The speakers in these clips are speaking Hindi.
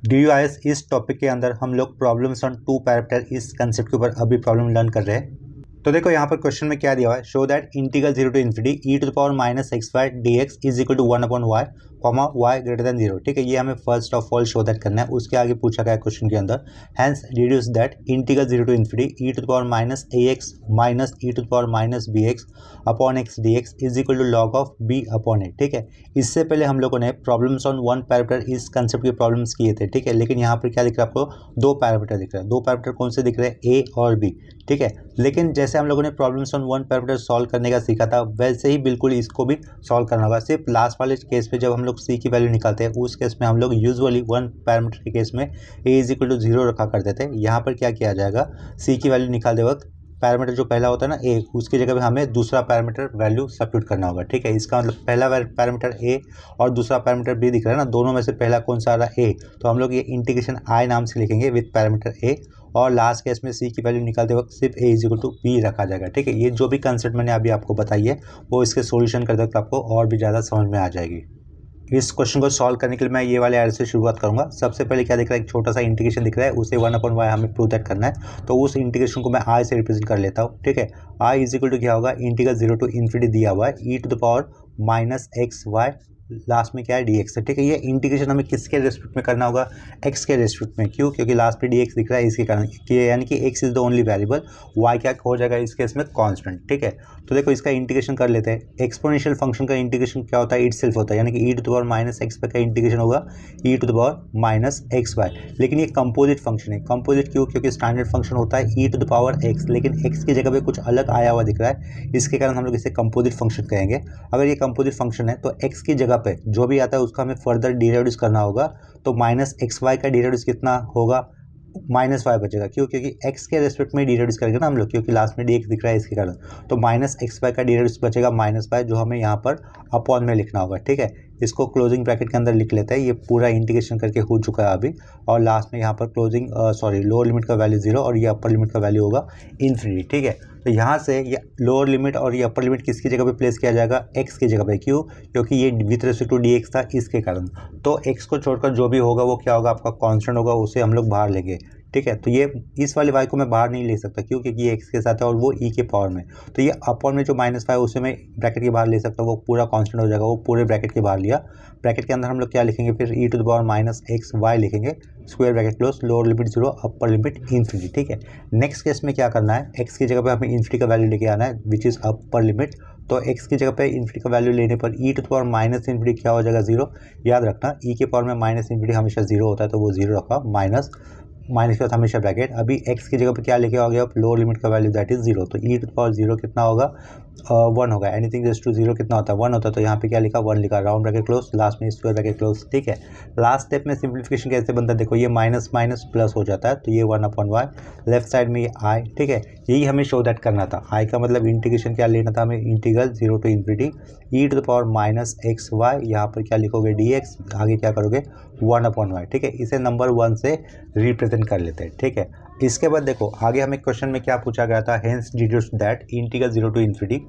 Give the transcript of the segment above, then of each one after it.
DUIS इस टॉपिक के अंदर हम लोग प्रॉब्लम्स ऑन टू पैरामीटर इस कंसेप्ट के ऊपर अभी प्रॉब्लम लर्न कर रहे हैं। तो देखो यहाँ पर क्वेश्चन में क्या दिया हुआ है, show that integral 0 to infinity e⁻⁻x y dx is equal to 1/y comma y greater than 0। ठीक है, ये हमें first of all show that करना है। उसके आगे पूछा गया क्वेश्चन के अंदर, hence reduce that integral 0 to infinity e⁻ax e⁻bx upon x dx is equal to log of b upon a। ठीक है, इससे पहले हम लोगों ने प्रॉब्लम्स ऑन वन पैरामीटर इस कंसेप्ट के प्रॉब्लम्स किए थे। ठीक है, लेकिन यहाँ पर क्या दिख रहा है आपको, दो पैरामीटर दिख रहा है। दो पैरामीटर कौन से दिख रहे हैं, a और b। ठीक है, लेकिन जैसे हम लोगों ने problems on one parameter solve करने का सीखा था, वैसे ही बिल्कुल इसको भी सॉल्व करना होगा। सिर्फ लास्ट वाले केस में जब हम लोग c की वैल्यू निकालते हैं, उस केस में हम लोग यूजुअली वन पैरामीटर के केस में a इज इक्वल टू 0 रखा करते थे। यहाँ पर क्या किया जाएगा, c की वैल्यू निकालते वक्त पैरामीटर जो पहला होता है ना a, उसकी जगह पे हमें दूसरा पैरामीटर वैल्यू सब्स्टिट्यूट करना होगा। ठीक है, इसका मतलब पहला पैरामीटर a और दूसरा पैरामीटर b दिख रहा है ना, दोनों में से पहला कौन सा आ रहा है a, तो हम लोग ये इंटीग्रेशन i नाम से लिखेंगे विथ पैरामीटर a, और लास्ट केस में c की वैल्यू निकालते वक्त सिर्फ a is equal to b रखा जाएगा। ठीक है, ये जो भी कंसेप्ट मैंने अभी आपको बताई है वो इसके सोल्यूशन करते वक्त आपको और भी ज़्यादा समझ में आ जाएगी। इस क्वेश्चन को सॉल्व करने के लिए मैं ये वाले एरर से शुरुआत करूंगा। सबसे पहले क्या दिख रहा है, एक छोटा सा इंटीग्रेशन दिख रहा है, उसे 1/y हमें प्रूव दैट करना है। तो उस इंटीग्रेशन को मैं i से रिप्रेजेंट कर लेता हूँ। ठीक है, i इज इक्वल टू क्या होगा, इंटीग्रल 0 टू इन्फिनिटी दिया हुआ है e⁻⁻x y लास्ट में क्या है dx है। ठीक है, ये इंटीग्रेशन हमें किसके रेस्पेक्ट में करना होगा, x के रेस्पेक्ट में। क्यों, क्योंकि लास्ट में dx दिख रहा है, इसके कारण कि यानी कि x is the only variable, y क्या हो जाएगा इस केस में, कांस्टेंट। ठीक है, तो देखो इसका इंटीग्रेशन कर लेते हैं। एक्सपोनेंशियल फंक्शन का इंटीग्रेशन क्या होता है, इटसेल्फ होता है, यानी कि e⁻⁻x का इंटीग्रेशन होगा e⁻⁻xy। लेकिन ये कंपोजिट फंक्शन है। कंपोजिट क्यों, क्योंकि स्टैंडर्ड फंक्शन होता है e⁻x, लेकिन x की जगह पे कुछ अलग आया हुआ दिख रहा है, इसके कारण हम लोग इसे कंपोजिट फंक्शन कहेंगे। अगर ये कंपोजिट फंक्शन है तो x की जगह पे जो भी आता है उसका हमें फर्दर डिराइव्ड करना होगा। तो -xy का डिराइव्ड कितना होगा, -y बचेगा। क्यों, क्योंकि x के रेस्पेक्ट में डिराइव्ड करेंगे ना हम लोग, क्योंकि लास्ट में dx दिख रहा है इसके कारण। तो -xy का डिराइव्ड बचेगा -y, जो हमें यहाँ पर अपॉन में लिखना होगा। ठीक है, इसको क्लोजिंग ब्रैकेट के अंदर लिख लेते हैं। ये पूरा इंटीग्रेशन करके हो चुका है अभी, और लास्ट में यहाँ पर क्लोजिंग लोअर लिमिट का वैल्यू 0 और ये अपर लिमिट का वैल्यू होगा इन्फिनिटी। ठीक है, तो यहाँ से ये लोअर लिमिट और ये अपर लिमिट किसकी जगह पे प्लेस किया जाएगा, x की जगह पे। क्यों, क्योंकि ये विथ रिस्पेक्ट टू dx था, इसके कारण। तो x को छोड़कर जो भी होगा वो क्या होगा, आपका कांस्टेंट होगा, उसे हम लोग बाहर लेंगे। ठीक है, तो ये इस वाले y को मैं बाहर नहीं ले सकता, क्यों, क्योंकि ये x के साथ है और वो e के पावर में। तो ये अपॉन में जो -y उसे मैं ब्रैकेट के बाहर ले सकता हूँ, वो पूरा कांस्टेंट हो जाएगा, वो पूरे ब्रैकेट के बाहर लिया। ब्रैकेट के अंदर हम लोग क्या लिखेंगे, फिर e⁻⁻xy लिखेंगे, square bracket close, lower limit 0 upper limit infinity. ठीक है, नेक्स्ट केस में क्या करना है, x की जगह पे हमें इन्फिनिटी का वैल्यू लेके आना है, विच इज़ अपर लिमिट। तो x की जगह पे इन्फिनिटी का वैल्यू लेने पर e⁻⁻∞ क्या हो जाएगा, 0। याद रखना e के पावर में -∞ हमेशा 0 होता है, तो वो 0 रखा, माइनस के साथ हमेशा ब्रैकेट। अभी x की जगह पे क्या लेके आओगे आप, लोअर लिमिट का वैल्यू दैट इज 0। तो e⁻0 कितना होगा, 1 होगा। एनीथिंग रेज़ टू 0 कितना होता है, 1 होता है। तो यहाँ पे क्या लिखा, 1 लिखा, राउंड ब्रैकेट क्लोज, लास्ट में स्क्वायर ब्रैकेट क्लोज। ठीक है, लास्ट स्टेप में सिंप्लीफिकेशन कैसे बनता है, देखो ये माइनस माइनस प्लस हो जाता है, तो ये 1/y, लेफ्ट साइड में ये i। ठीक है, यही हमें शो दैट करना था। i का मतलब इंटीग्रेशन क्या लेना था हमें, इंटीग्रल 0 टू इन्फिनिटी e⁻⁻xy, यहाँ पर क्या लिखोगे dx, आगे क्या करोगे 1/y। ठीक है, इसे नंबर 1 से रिप्रेजेंट कर लेते हैं। ठीक है, इसके बाद देखो आगे हमें क्वेश्चन में क्या पूछा गया था, hence deduce that integral 0 to infinity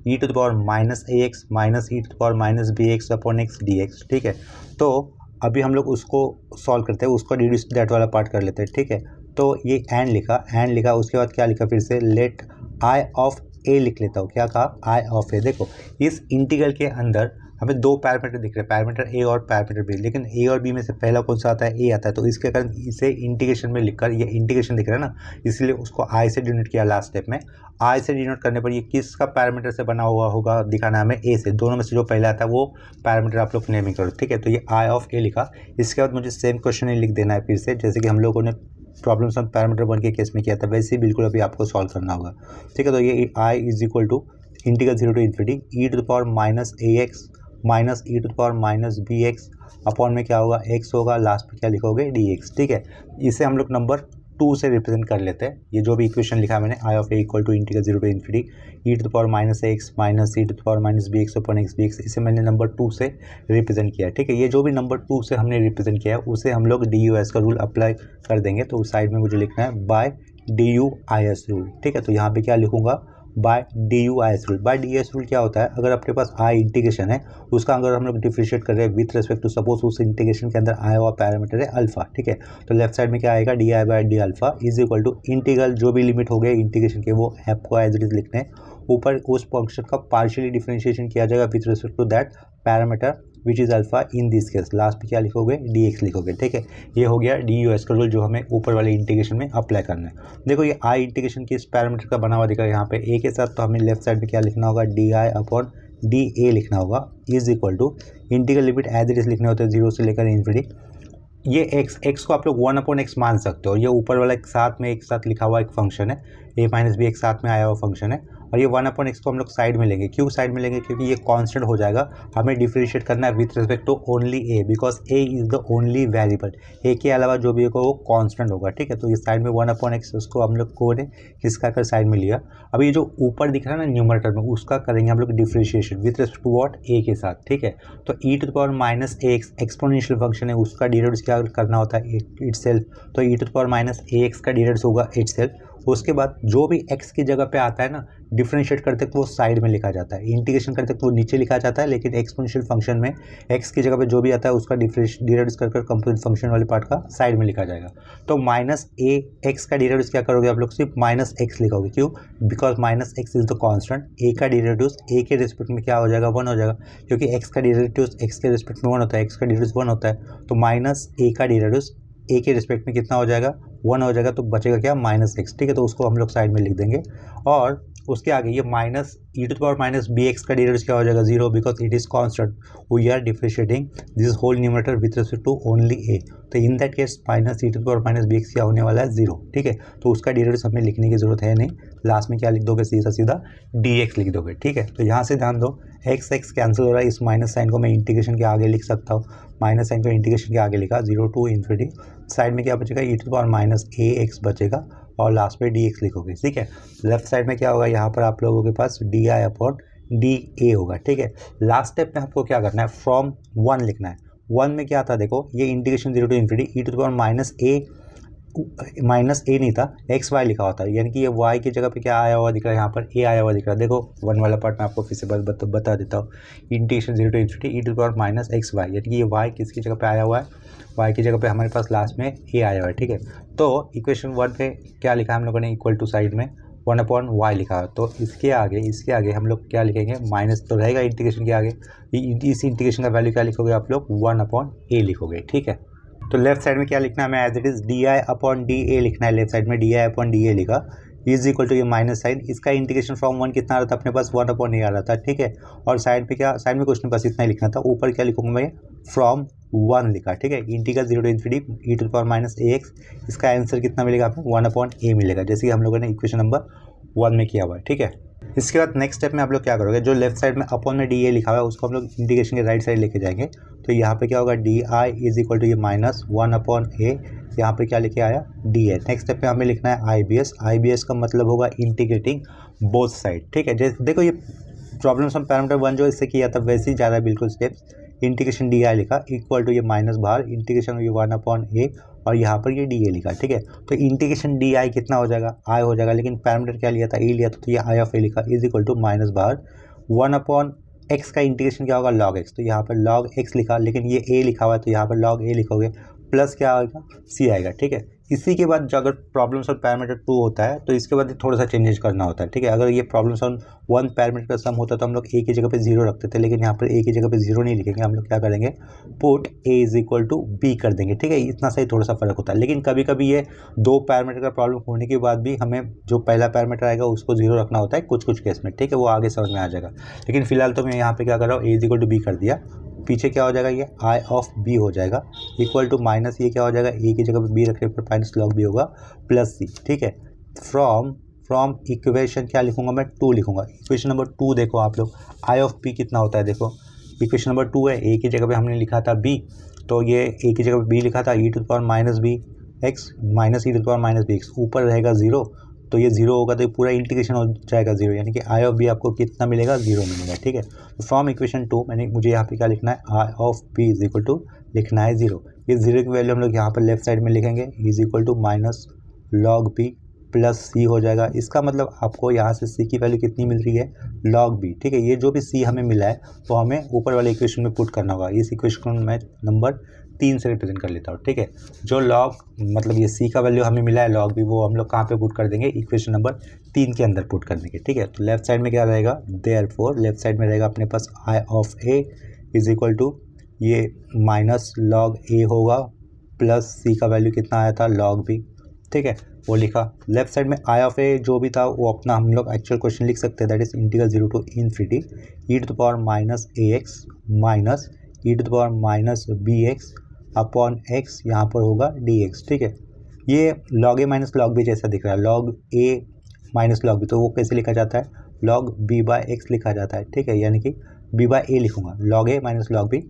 e⁻−ax e⁻−bx upon x dx। ठीक है, तो अभी हम लोग उसको सॉल्व करते हैं, उसको डिड्यूस दैट वाला पार्ट कर लेते हैं। ठीक है, तो ये एंड लिखा, उसके बाद क्या लिखा, फिर से लेट आई ऑफ ए लिख लेता हूँ। क्या कहा, आई ऑफ ए। देखो इस इंटीग्रल के अंदर हमें दो पैरामीटर दिख रहे हैं, पैरामीटर ए और पैरामीटर बी, लेकिन ए और बी में से पहला कौन सा आता है, ए आता है। तो इसके कारण इसे इंटीग्रेशन में लिखकर, ये इंटीग्रेशन दिख रहा है ना, इसलिए उसको आई से डिनोट किया लास्ट स्टेप में। आई से डिनोट करने पर ये किसका पैरामीटर से बना हुआ होगा, दिखाना हमें ए से, दोनों में से जो पहला आता है वो पैरामीटर आप लोग नेमिंग करो। ठीक है, तो ये आई ऑफ ए लिखा। इसके बाद मुझे सेम क्वेश्चन ही लिख देना है फिर से, जैसे कि हम लोगों ने प्रॉब्लम्स ऑन पैरामीटर 1 के केस में किया था, वैसे ही बिल्कुल अभी आपको सॉल्व करना होगा। ठीक है, तो ये I is equal to integral 0 to infinity e⁻−ax e⁻−bx upon में क्या होगा, x होगा, लास्ट में क्या लिखोगे dx। ठीक है, इसे हम लोग नंबर 2 से रिप्रेजेंट कर लेते हैं। ये जो भी इक्वेशन लिखा है मैंने, I of A equal to integral 0 to infinity e⁻−x e⁻−bx upon x dx, इसे मैंने नंबर 2 से रिप्रेजेंट किया है। ठीक है, ये जो भी नंबर 2 से हमने रिप्रेजेंट किया है उसे हम लोग DUIS का रूल अप्लाई कर देंगे। तो उस साइड में मुझे लिखना है बाय DUIS रूल। ठीक है, तो यहाँ पे क्या लिखूंगा, by D U I S rule. By D S rule क्या होता है, अगर अपने पास आई इंटीग्रेशन है उसका अगर हम लोग डिफरेंशिएट कर रहे हैं विथ रेस्पेक्ट टू सपोज उस इंटीग्रेशन के अंदर आया हुआ पैरामीटर है अल्फा, ठीक है, तो लेफ्ट साइड में क्या आएगा D I by D alpha is equal to integral जो भी लिमिट हो गए इंटीग्रेशन के वो आपको एज इट इज लिखने हैं, ऊपर उस फंक्शन का पार्शियली डिफरेंशिएशन किया जाएगा with respect to that parameter which is alpha in this case, last में क्या लिखोगे डी एक्स लिखोगे, ठीक है। ये हो गया डी यू एस का रूल जो हमें ऊपर वाले इंटीग्रेशन में अप्लाई करना है। देखो ये आई इंटीग्रेशन की इस पैरामीटर का बना हुआ दिखा है यहाँ पे ए के साथ, तो हमें लेफ्ट साइड में क्या लिखना होगा d I upon d a लिखना होगा is equal to integral limit as it is लिखने होते हैं 0 से लेकर इन्फिनिटी। ये x को आप लोग 1/x मान सकते हो, ये ऊपर वाला एक साथ लिखा हुआ एक फंक्शन है, a माइनस बी एक साथ में आया हुआ फंक्शन है, और ये 1/x को हम लोग साइड में लेंगे। क्यों साइड में लेंगे, क्योंकि ये कांस्टेंट हो जाएगा, हमें डिफरेंशिएट करना है with respect to only a because a is the only variable, a के अलावा जो भी होगा वो कांस्टेंट होगा, ठीक है। तो ये साइड में 1/x उसको हम लोग को ने किसका कर साइड में लिया। अब ये जो ऊपर दिख रहा है ना न्यूमरेटर में उसका करेंगे हम लोग differentiation with respect to what a के साथ, ठीक है। तो e⁻−ax एक्सपोनेंशियल फंक्शन है उसका डेरिवेटिव क्या करना होता है इटसेल्फ, तो e⁻−ax का डेरिवेटिव होगा इटसेल्फ। उसके बाद जो भी x की जगह पे आता है ना डिफरेंशिएट करते वो साइड में लिखा जाता है, इंटीग्रेशन करते वो नीचे लिखा जाता है, लेकिन एक्सपोनेंशियल फंक्शन में x की जगह पे जो भी आता है उसका डेरिवेटिव कर कंपोजिट फंक्शन वाले पार्ट का साइड में लिखा जाएगा। तो -ax का डेरिवेटिव क्या करोगे आप लोग, सिर्फ -x लिखोगे। क्यों, because -x is the constant, a का डेरिवेटिव a के रिस्पेक्ट में क्या हो जाएगा 1 हो जाएगा, क्योंकि x का डेरिवेटिव x के रिस्पेक्ट में 1 होता है, x का डेरिवेटिव 1 होता है, तो -a का डेरिवेटिव a के रिस्पेक्ट में कितना हो जाएगा 1 हो जाएगा, तो बचेगा क्या -x, ठीक है। तो उसको हम लोग साइड में लिख देंगे, और उसके आगे ये -e⁻−bx का डेरिवेटिव क्या हो जाएगा 0 because it is constant, we are differentiating this whole numerator with respect to only a, तो इन दैट केस -e⁻−bx क्या होने वाला है 0, ठीक है। तो उसका डेरिवेटिव हमें लिखने की जरूरत है नहीं, लास्ट में क्या लिख दोगे सीधा dx लिख दोगे, ठीक है। तो यहाँ से ध्यान दो x कैंसिल हो रहा है, इस माइनस साइन को मैं इंटीग्रेशन के आगे लिख सकता हूँ, माइनस साइन को इंटीग्रेशन के आगे लिखा 0 टू इन्फिनिटी, साइड में क्या बचेगा e⁻−ax बचेगा, और लास्ट में dx लिखोगे, ठीक है। लेफ्ट साइड में क्या होगा, यहाँ पर आप लोगों के पास di/dA होगा, ठीक है। लास्ट स्टेप में आपको क्या करना है, फ्रॉम 1 लिखना है। 1 में क्या था देखो, ये इंटीग्रेशन 0 टू इन्फिनिटी e⁻−a नहीं था xy लिखा हुआ था, यानी कि ये y की जगह पे क्या आया हुआ दिख रहा है, यहाँ पर a आया हुआ दिख रहा है। देखो 1 वाला पार्ट मैं आपको फिर से बता देता हूँ, इंटीग्रेशन 0 टू इन्फिनिटी e⁻−xy, यानी कि ये y किसकी जगह पे आया हुआ है, y की जगह पे हमारे पास लास्ट में a आया हुआ है, ठीक है। तो इक्वेशन 1 पे क्या लिखा है हम लोगों ने, इक्वल टू साइड में 1/y लिखा है, तो इसके आगे हम लोग क्या लिखेंगे, माइनस तो रहेगा इंटीग्रेशन के आगे, इस इंटीग्रेशन का वैल्यू क्या लिखोगे आप लोग 1/a लिखोगे, ठीक है। तो लेफ्ट साइड में क्या लिखना है, हमें एज इट इज di/dA लिखना है, लेफ्ट साइड में di/dA लिखा इज इक्वल टू ये माइनस साइन, इसका इंटीग्रेशन फ्रॉम 1 कितना आ रहा था अपने पास 1/a आ रहा था, ठीक है। और साइड पे क्या, साइड में कुछ नहीं, बस इतना ही लिखना था, ऊपर क्या लिखूंगा मैं फ्रॉम 1 लिखा, ठीक है। इंटीग्रल 0 टू इन्फिनिटी e⁻−ax, इसका आंसर कितना मिलेगा आपको 1/a मिलेगा, जैसे कि हम लोगों ने इक्वेशन नंबर 1 में किया हुआ है, ठीक है। इसके बाद नेक्स्ट स्टेप में आप लोग क्या करोगे, जो लेफ्ट साइड में अपॉन में dA लिखा हुआ है उसको हम लोग इंटीग्रेशन के राइट साइड लेके जाएंगे, तो यहाँ पे क्या होगा di इज इक्वल टू ये -1/a, यहाँ पे क्या लिखे आया dA। नेक्स्ट स्टेप पे हमें लिखना है IBS का मतलब होगा इंटीग्रेटिंग बोथ साइड, ठीक है। जैसे देखो ये प्रॉब्लम हम पैरामीटर 1 जो इससे किया था वैसे ही जा रहा है बिल्कुल स्टेप्स, इंटीग्रेशन di लिखा इक्वल टू ये माइनस बाहर इंटीग्रेशन ये 1/a, और यहाँ पर ये dA लिखा, ठीक है। तो इंटीग्रेशन di कितना हो जाएगा i हो जाएगा, लेकिन पैरामीटर क्या लिया था a लिया था, तो ये i/a लिखा इज इक्वल टू माइनस बाहर 1/x का इंटीग्रेशन क्या होगा log x, तो यहाँ पर log x लिखा, लेकिन ये a लिखा हुआ है तो यहाँ पर log a लिखोगे, प्लस क्या आएगा c आएगा, ठीक है। इसी के बाद जो अगर प्रॉब्लम सॉल्व पैरामीटर 2 होता है तो इसके बाद थोड़ा सा चेंजेस करना होता है, ठीक है। अगर ये प्रॉब्लम सॉल्व 1 पैरामीटर का सम होता है तो हम लोग a की जगह पे 0 रखते थे, लेकिन यहाँ पर a की जगह पे 0 नहीं लिखेंगे, हम लोग क्या करेंगे put a is equal to b कर देंगे, ठीक है। इतना सही थोड़ा सा फर्क होता है, लेकिन कभी कभी ये 2 पैरामीटर का प्रॉब्लम होने के बाद भी हमें जो पहला पैरामीटर आएगा उसको 0 रखना होता है कुछ केस में, ठीक है, वो आगे समझ में आ जाएगा। लेकिन फिलहाल तो मैं यहाँ पे क्या कर रहा हूँ, a is equal to b कर दिया, पीछे क्या हो जाएगा ये i/b हो जाएगा इक्वल टू माइनस ये क्या हो जाएगा a की जगह पे b रखने पर माइनस log b होगा प्लस c, ठीक है। फ्रॉम इक्वेशन क्या लिखूंगा मैं 2 लिखूंगा, इक्वेशन नंबर 2 देखो आप लोग i/p कितना होता है, देखो इक्वेशन नंबर 2 है, a की जगह पे हमने लिखा था b, तो ये a की जगह पे b लिखा था e⁻−bx माइनस e⁻−bx, ऊपर रहेगा 0, तो ये 0 होगा तो ये पूरा इंटीग्रेशन हो जाएगा 0, यानी कि i/b आपको कितना मिलेगा 0 मिलेगा, ठीक है। तो फ्रॉम इक्वेशन 2 मुझे यहाँ पे क्या लिखना है i/b इज इक्वल टू लिखना है 0, ये 0 की वैल्यू हम लोग यहाँ पर लेफ्ट साइड में लिखेंगे is equal to minus log b plus सी हो जाएगा। इसका मतलब आपको यहाँ से सी की वैल्यू कितनी मिल रही है, लॉग बी। ठीक है, ये जो भी सी हमें मिला है तो हमें ऊपर वाले इक्वेशन में पुट करना होगा। इस इक्वेशन को मैं नंबर 3 से रिप्रेजेंट कर लेता हूँ। ठीक है, जो लॉग मतलब ये सी का वैल्यू हमें मिला है लॉग बी, वो हम लोग कहाँ पे पुट कर देंगे, इक्वेशन नंबर 3 के अंदर पुट कर देंगे। ठीक है, तो लेफ्ट साइड में क्या रहेगा, देयरफॉर लेफ्ट साइड में रहेगा अपने पास I of A is equal to ये माइनस लॉग ए होगा प्लस सी का वैल्यू कितना आया था, लॉग बी। ठीक है, वो लिखा। लेफ्ट साइड में आई ऑफ ए जो भी था वो अपना हम लोग एक्चुअल क्वेश्चन लिख सकते हैं, that is integral 0 to infinity e to the power minus A x minus E to the power minus B x upon x, यहाँ पर होगा डी एक्स। ठीक है, ये लॉग ए माइनस लॉग बी जैसा दिख रहा है, लॉग ए माइनस लॉग बी, तो वो कैसे लिखा जाता है, लॉग बी बाय एक्स लिखा जाता है। ठीक है, यानी कि बी बाय ए लिखूंगा, लॉग ए माइनस लॉग बी।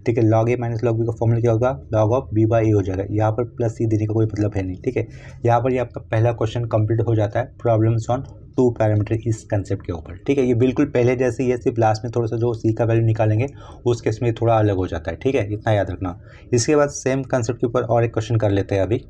ठीक है, लॉग ए माइनस लॉग बी का फॉर्मूला क्या होगा, लॉग ऑफ बी बाय ए हो जाएगा। यहाँ पर प्लस सी देने का कोई मतलब है नहीं। ठीक है, यहाँ पर ये आपका पहला क्वेश्चन कंप्लीट हो जाता है, प्रॉब्लम्स ऑन 2 पैरामीटर इस कंसेप्ट के ऊपर। ठीक है, ये बिल्कुल पहले जैसे ही है, सिर्फ लास्ट में थोड़ा सा जो सी का वैल्यू निकालेंगे उस केस में थोड़ा अलग हो जाता है। ठीक है, इतना याद रखना। इसके बाद सेम कंसेप्ट के ऊपर और एक क्वेश्चन कर लेते हैं। अभी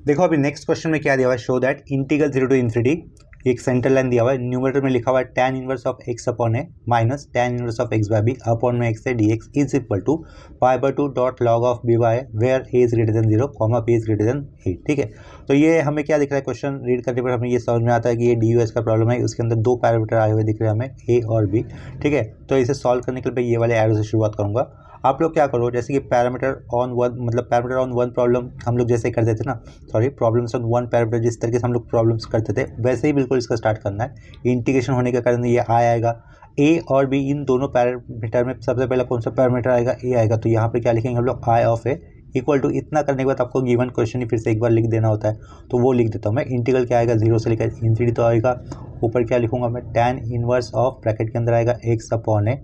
देखो, अभी नेक्स्ट क्वेश्चन में क्या दिया हुआ है, show that integral 0 to infinity, एक सेंटर लाइन दिया हुआ है, न्यूमरेटर में लिखा हुआ है tan inverse of x upon A minus tan inverse of x by b upon में x है dx is equal to pi by 2 dot log of b by where a is greater than 0 comma b is greater than 8। ठीक है, तो ये हमें क्या दिख रहा है, क्वेश्चन रीड करने पर हमें ये समझ में आता है कि ये डी का प्रॉब्लम है। उसके अंदर 2 पैरामीटर आए हुए दिख रहे हैं हमें, a और b। ठीक है, तो इसे सॉल्व करने के लिए ये वाले एरो से शुरुआत करूँगा। आप लोग क्या करो, जैसे कि पैरामीटर ऑन वन, मतलब पैरामीटर ऑन वन प्रॉब्लम हम लोग जैसे करते थे ना, sorry problems on one parameter जिस तरीके से हम लोग प्रॉब्लम्स करते थे वैसे ही बिल्कुल इसका स्टार्ट करना है। इंटीग्रेशन होने के कारण ये आएगा, ए और बी इन दोनों पैरामीटर में सबसे पहले कौन सा पैरामीटर आएगा, ए आएगा। तो यहाँ पर क्या लिखेंगे हम लोग, आई ऑफ ए इक्वल टू, इतना करने के बाद आपको गिवन क्वेश्चन ही फिर से एक बार लिख देना होता है, तो वो लिख देता हूँ मैं। इंटीग्रल क्या आएगा, 0 से लेकर इन्फिनिटी तो आएगा। ऊपर क्या लिखूंगा मैं, tan इनवर्स ऑफ ब्रैकेट के अंदर आएगा x upon A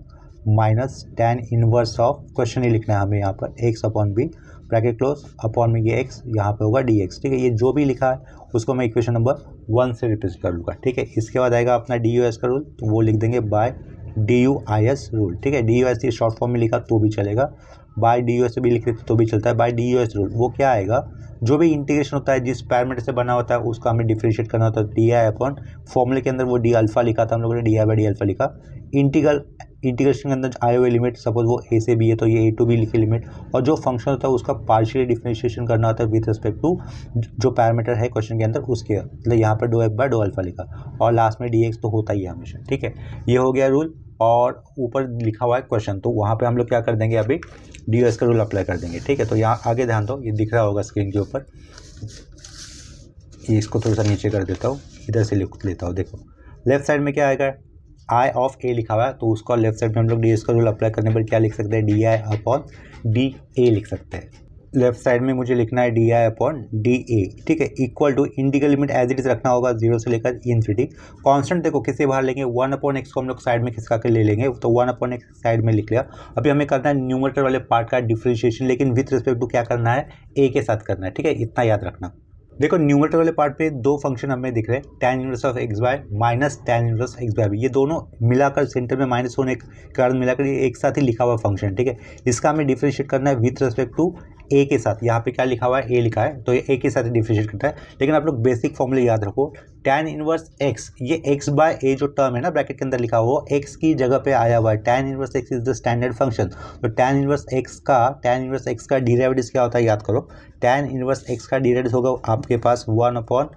minus tan inverse of, question ही लिखना है हमें यहाँ पर, x upon B bracket close upon में ये x, यहाँ पे होगा dx। ठीक है, ये जो भी लिखा है उसको मैं इक्वेशन नंबर 1 से रिप्रेजेंट कर लूँगा। ठीक है, इसके बाद आएगा अपना DUS का रूल, तो वो लिख देंगे बाय DUIS रूल। ठीक है, DUS ये शॉर्ट फॉर्म में लिखा तो भी चलेगा, बाय DUS से भी लिख तो भी चलता है। बाय DUS रूल वो क्या आएगा, जो भी इंटीग्रेशन होता है जिस पैरामीटर से बना होता है उसका हमें डिफरेंशिएट करना होता है। डी आई अपॉन फॉर्मूले के अंदर वो डी अल्फा लिखा था हम लोगों ने, D I by D alpha लिखा। इंटीग्रेशन के अंदर आए हुए लिमिट, सपोज वो ए से बी है तो ये ए टू बी लिखे लिमिट, और जो फंक्शन होता है उसका पार्शियली डिफरेंशिएशन करना होता है विद रिस्पेक्ट टू जो पैरामीटर है क्वेश्चन के अंदर उसके, मतलब यहाँ पर dough f by do alpha लिखा और लास्ट में डी एक्स तो होता ही है हमेशा। ठीक है, ये हो गया रूल, और ऊपर लिखा हुआ है क्वेश्चन, तो वहाँ पे हम लोग क्या कर देंगे, अभी DUS का रूल अप्लाई कर देंगे। ठीक है, तो यहाँ आगे ध्यान दो, ये दिख रहा होगा स्क्रीन के ऊपर, ये इसको थोड़ा सा नीचे कर देता हूँ, इधर से लिख लेता हूँ। देखो लेफ्ट साइड में क्या आएगा, आई ऑफ ए लिखा हुआ है, तो उसका लेफ्ट साइड में हम लोग DUS का रूल अप्लाई करने पर क्या लिख सकते हैं, d I upon d a लिख सकते हैं। लेफ्ट साइड में मुझे लिखना है d I upon d a. ठीक है, equal to integral limit as it is रखना होगा 0 से लेकर इन्फिनिटी। कांस्टेंट देखो किसे बाहर लेंगे, 1 अपॉन एक्स को हम लोग साइड में खिसका के ले लेंगे, तो 1 अपॉन एक्स साइड में लिख लिया। अभी हमें करना है न्यूमरेटर वाले पार्ट का डिफरेंशिएशन, लेकिन विथ रिस्पेक्ट टू क्या करना है, ए के साथ करना है। ठीक है, इतना याद रखना। देखो न्यूमरेटर वाले पार्ट पे 2 फंक्शन हमें दिख रहे हैं, tan inverse of x by minus tan inverse x by b, ये दोनों मिलाकर सेंटर में माइनस होने के कारण मिलाकर ये एक साथ ही लिखा हुआ फंक्शन। ठीक है, इसका हमें डिफरेंशिएट करना है विथ रिस्पेक्ट टू ए के साथ। यहाँ पे क्या लिखा हुआ है, ए लिखा है, तो ये ए के साथ डिफरेंशिएट करता है। लेकिन आप लोग बेसिक फॉर्मूले याद रखो, tan इनवर्स एक्स, ये एक्स बाय ए जो टर्म है ना ब्रैकेट के अंदर लिखा हुआ, एक्स की जगह पे आया हुआ है। tan inverse x is the standard function, तो tan इनवर्स एक्स का डेरिवेटिव क्या होता है याद करो, tan इनवर्स एक्स का डेरिवेटिव होगा आपके पास 1 अपॉन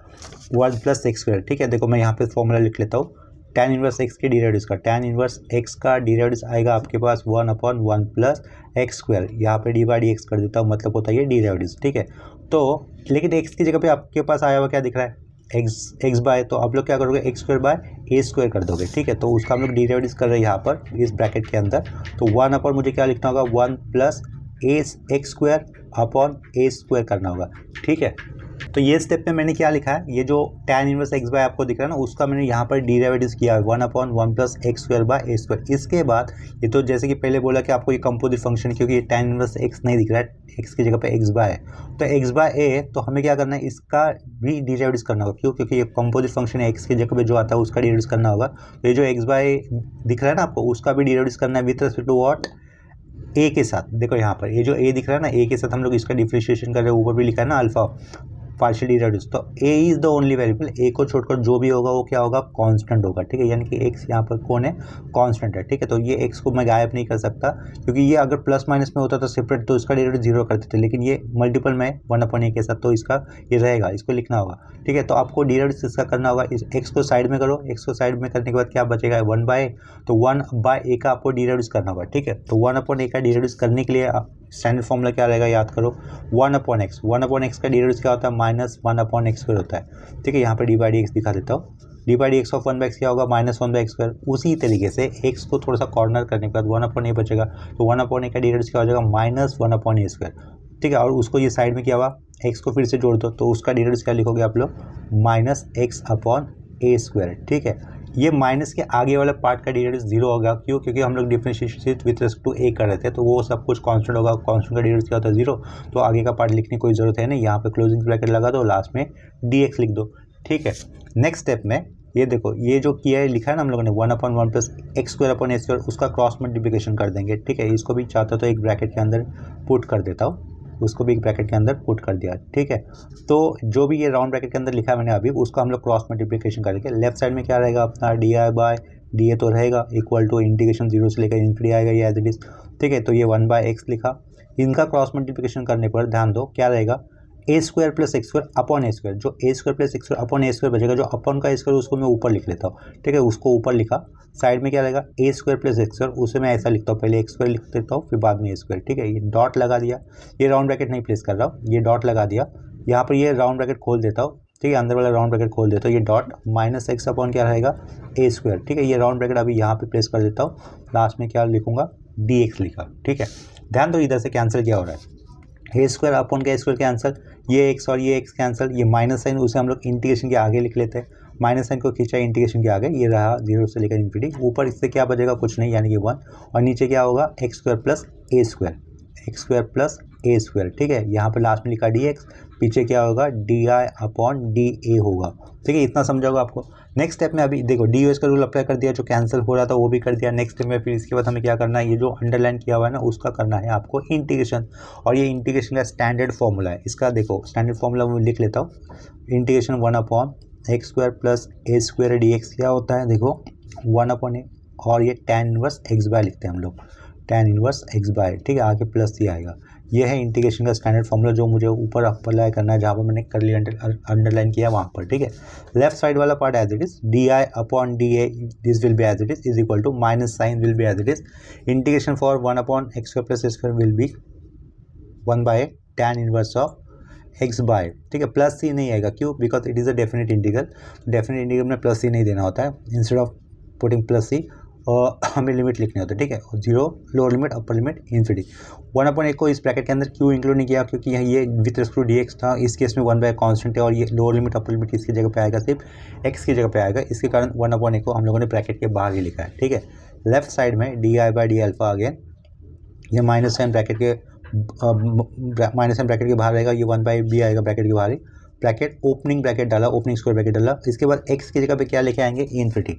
1 प्लस एक्स स्क्वायर। ठीक है, देखो मैं यहाँ पे फॉर्मूला लिख लेता हूँ, tan इनवर्स एक्स के डेरिवेटिव का, tan इनवर्स एक्स का डेरिवेटिव आएगा आपके पास 1 अपॉन 1 प्लस एक्स स्क्वायर, यहाँ पे डी बाई डी एक्स कर देता हूँ, मतलब होता है ये डेरिवेटिव। ठीक है, तो लेकिन एक्स की जगह पे आपके पास आया हुआ क्या दिख रहा है, एक्स बाय, तो आप लोग क्या करोगे, x square by A square कर दोगे। ठीक है, तो उसका हम लोग डेरिवेटिव कर रहे हैं यहाँ पर इस ब्रैकेट के अंदर, तो 1 अपॉन मुझे क्या लिखना होगा, 1 plus A x square upon a square करना होगा। ठीक है, तो ये स्टेप में मैंने क्या लिखा है, ये जो tan इनवर्स एक्स बाय आपको दिख रहा है ना, उसका मैंने यहाँ पर डेरिवेटिव किया है 1 upon 1 plus x square by A square. इसके बाद ये तो जैसे कि पहले बोला कि आपको ये कंपोजिट फंक्शन, क्योंकि ये tan इनवर्स एक्स नहीं दिख रहा है, एक्स की जगह पे एक्स बाय है, तो एक्स बाय ए, तो हमें क्या करना है, इसका भी डेरिवेटिव करना होगा। क्यों, क्योंकि ये कंपोजिट फंक्शन है, एक्स की जगह पे जो आता है उसका डेरिवेटिव करना होगा। तो ये जो एक्स बाय दिख रहा है ना आपको, उसका भी डेरिवेटिव करना है विथ रिस्पेक्ट टू व्हाट, ए के साथ। देखो यहाँ पर ये जो ए दिख रहा है ना, ए के साथ हम लोग इसका डिफरेंशिएशन कर रहे हैं, ऊपर भी लिखा है ना अल्फा, पार्शियली रिड्यूस, तो A is the only variable, A को छोड़कर जो भी होगा वो क्या होगा, कांस्टेंट होगा, ठीक है, यानी कि एक्स यहाँ पर कौन है, कांस्टेंट है, ठीक है। तो ये एक्स को मैं गायब नहीं कर सकता, क्योंकि ये अगर प्लस माइनस में होता तो सेपरेट तो इसका डेरिवेटिव जीरो करते थे, लेकिन ये मल्टीपल में 1/a के साथ, तो इसका ये रहेगा, इसको लिखना होगा, ठीक है। तो आपको डेरिवेटिव इसका करना होगा, इस एक्स को साइड में करो, एक्स को साइड में करने के बाद क्या बचेगा, 1/a, तो 1/a का आपको डेरिवेटिव करना होगा, ठीक है। तो 1/a का डेरिवेटिव करने के लिए स्टैंडर्ड फॉर्मूला क्या रहेगा, याद करो, 1/x, 1/x का डेरिवेटिव क्या होता है, -1/x² होता है, ठीक है। यहाँ पर d/dx दिखा देता हूँ, d/dx ऑफ 1/x क्या होगा, -1/x²। उसी तरीके से x को थोड़ा सा कॉर्नर करने के बाद 1/a बचेगा, तो 1/a का डेरिवेटिव क्या हो जाएगा, -1/a², ठीक है। और उसको ये साइड में क्या हुआ, x को फिर से जोड़ दो, तो उसका डेरिवेटिव क्या लिखोगे आप लोग, -x/a², ठीक है। ये माइनस के आगे वाला पार्ट का डेरिवेटिव जीरो होगा, क्यों, क्योंकि हम लोग डिफरेंशिएशन विद रिस्पेक्ट टू ए कर रहे थे, तो वो सब कुछ कांस्टेंट होगा, कांस्टेंट का डेरिवेटिव क्या होता है, जीरो, तो आगे का पार्ट लिखने की कोई ज़रूरत है नहीं, यहाँ पे क्लोजिंग ब्रैकेट लगा दो, लास्ट में dx लिख दो, ठीक है। नेक्स्ट स्टेप में ये देखो, ये जो किया है लिखा है ना हम लोगों ने 1/1 + x² उसका क्रॉस मल्टीप्लिकेशन कर देंगे, ठीक है। इसको भी चाहता तो एक ब्रैकेट के अंदर पुट कर देता हूँ, उसको भी एक ब्रैकेट के अंदर पुट कर दिया, ठीक है। तो जो भी ये राउंड ब्रैकेट के अंदर लिखा है मैंने अभी, उसको हम लोग क्रॉस मल्टीप्लिकेशन करेंगे। लेफ्ट साइड में क्या रहेगा अपना, di/dA तो रहेगा, इक्वल टू इंटीग्रेशन 0 से लेकर इन्फिनिटी आएगा, ये एज इट इज, ठीक है। तो ये 1/x लिखा, इनका क्रॉस मल्टीप्लिकेशन करने पर ध्यान दो क्या रहेगा, a² + x²/a², जो a² + x²/a² बचेगा, जो अपन का स्क्वायर उसको मैं ऊपर लिख लेता हूँ, ठीक है, उसको ऊपर लिखा। साइड में क्या रहेगा, a² + x², उसे मैं ऐसा लिखता हूँ, पहले x² लिख देता हूँ, फिर बाद में a², ठीक है। ये डॉट लगा दिया, ये राउंड ब्रैकेट नहीं प्लेस कर रहा हूँ, ये डॉट लगा दिया, यहाँ पर ये राउंड ब्रैकेट खोल देता हूँ, ठीक है, अंदर वाला राउंड ब्रैकेट खोल देता हूँ, ये डॉट -x/ क्या रहेगा, a², ठीक है। ये राउंड ब्रैकेट अभी यहाँ पे प्लेस कर देता हूँ, लास्ट में क्या लिखूंगा, dx लिखा, ठीक है। ध्यान दो इधर से कैंसिल क्या हो रहा है, a² कैंसिल, ये x और ये x कैंसिल, ये माइनस साइन उसे हम लोग इंटीग्रेशन के आगे लिख लेते हैं, माइनस साइन को खींचा इंटीग्रेशन के आगे, ये रहा 0 से लेकर इन्फिनिटी, ऊपर इससे क्या बचेगा, कुछ नहीं, यानी कि 1, और नीचे क्या होगा, x² + a², ठीक है। यहाँ पर लास्ट में लिखा dx, पीछे क्या होगा, di/dA होगा, ठीक है। इतना समझा होगा आपको। नेक्स्ट स्टेप में अभी देखो डी का रूल अप्लाई कर दिया, जो कैंसिल हो रहा था वो भी कर दिया। नेक्स्ट स्टेप में फिर इसके बाद हमें क्या करना है, ये जो अंडरलाइन किया हुआ है ना, उसका करना है आपको इंटीग्रेशन, और ये इंटीग्रेशन का स्टैंडर्ड फॉर्मूला है। इसका देखो स्टैंडर्ड फॉर्मूला मैं लिख लेता हूँ, इंटीग्रेशन 1/x² + a² dx क्या होता है, देखो 1/a, और ये tan 1x/ लिखते हैं हम लोग, tan 1x/, ठीक है, आगे प्लस ही आएगा। ये है इंटीग्रेशन का स्टैंडर्ड फॉर्मूला, जो मुझे ऊपर अप्लाई करना है, जहाँ पर मैंने करली अंडरलाइन किया वहाँ पर, ठीक है। लेफ्ट साइड वाला part as it is, di/dA this will be as it is equal to, minus sine will be as it is, integration for 1/x² + a² will be 1/a tan 1/x/, ठीक है। प्लस सी नहीं आएगा, क्यों, because it is a definite integral, definite integral में प्लस सी नहीं देना होता है, इंस्टेड ऑफ पुटिंग प्लस सी हमें लिमिट लिखनी होती है, ठीक है, 0 lower limit upper limit infinity. 1/a को इस ब्रैकेट के अंदर क्यों इंक्लूड नहीं किया, क्योंकि ये विथ रिस्पेक्ट टू dx था, इस केस में 1/a कांस्टेंट है, और ये लोअर लिमिट अपर लिमिट इसकी जगह पे आएगा, सिर्फ x की जगह पे आएगा, इसके कारण 1/a को हम लोगों ने ब्रैकेट के बाहर ही लिखा है, ठीक है। लेफ्ट साइड में di/dα आ गया, ये माइनस साइन ब्रैकेट के बाहर रहेगा, ये 1/b आएगा ब्रैकेट के बाहर ही, ब्रैकेट ओपनिंग ब्रैकेट डाला, ओपनिंग स्क्वायर ब्रैकेट डाला। इसके बाद x की जगह पे क्या लेके आएंगे, इन्फिनिटी।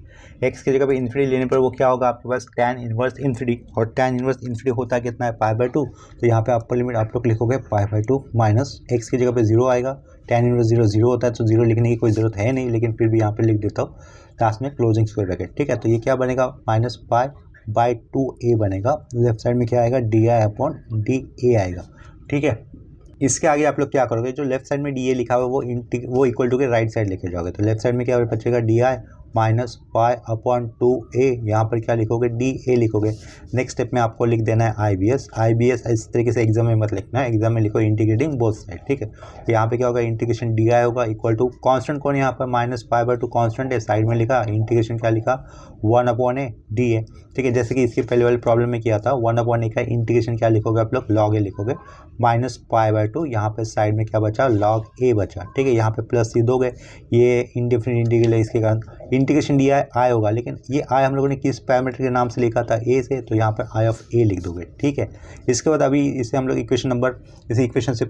x की जगह पे इन्फिनिटी लेने पर वो क्या होगा आपके पास, tan 1 इन्फिनिटी, और tan 1 इन्फिनिटी होता है कितना है, π/2, तो यहाँ पे अपर लिमिट आप लोग लिखोगे π/2 माइनस x की जगह पे 0 आएगा, tan 1 0 होता है, तो 0 लिखने की कोई ज़रूरत है नहीं, लेकिन फिर भी यहाँ पे लिख देता हूँ, लास्ट में क्लोजिंग स्क्वायर ब्रैकेट, ठीक है। तो ये क्या बनेगा, -π/2a बनेगा। लेफ्ट साइड में क्या आएगा, di/dA आएगा, ठीक है। इसके आगे आप लोग क्या करोगे, जो लेफ्ट साइड में dA लिखा हुआ है वो इक्वल टू के राइट साइड लेके जाओगे, तो लेफ्ट साइड में क्या बचेगा, di -π/2a, यहाँ पर क्या लिखोगे, dA लिखोगे। नेक्स्ट स्टेप में आपको लिख देना है IBS इस तरीके से एग्जाम में मत लिखना है, एग्जाम में लिखो इंटीग्रेटिंग बोथ साइड, ठीक है। तो यहाँ पे क्या होगा, इंटीग्रेशन di होगा इक्वल टू, कांस्टेंट कौन है यहाँ पर, -π/2 कांस्टेंट है, साइड में लिखा, इंटीग्रेशन क्या लिखा, 1/a dA, ठीक है। जैसे कि इसके पहले वाले प्रॉब्लम में किया था, 1/a का इंटीग्रेशन क्या लिखोगे आप लोग, log a लिखोगे, -π/2, यहाँ पे साइड में क्या बचा, log a बचा, ठीक है। यहाँ पे प्लस सी दोगे, ये इंडिफरेंट इंटीग्रल है, इसके कारण इंटीग्रेशन डी आई होगा, लेकिन ये आई हम लोगों ने किस पैरामीटर के नाम से लिखा था, ए से, तो यहाँ पर आई ऑफ ए लिख दोगे, ठीक है। इसके बाद अभी इसे हम लोग इसे इक्वेशन से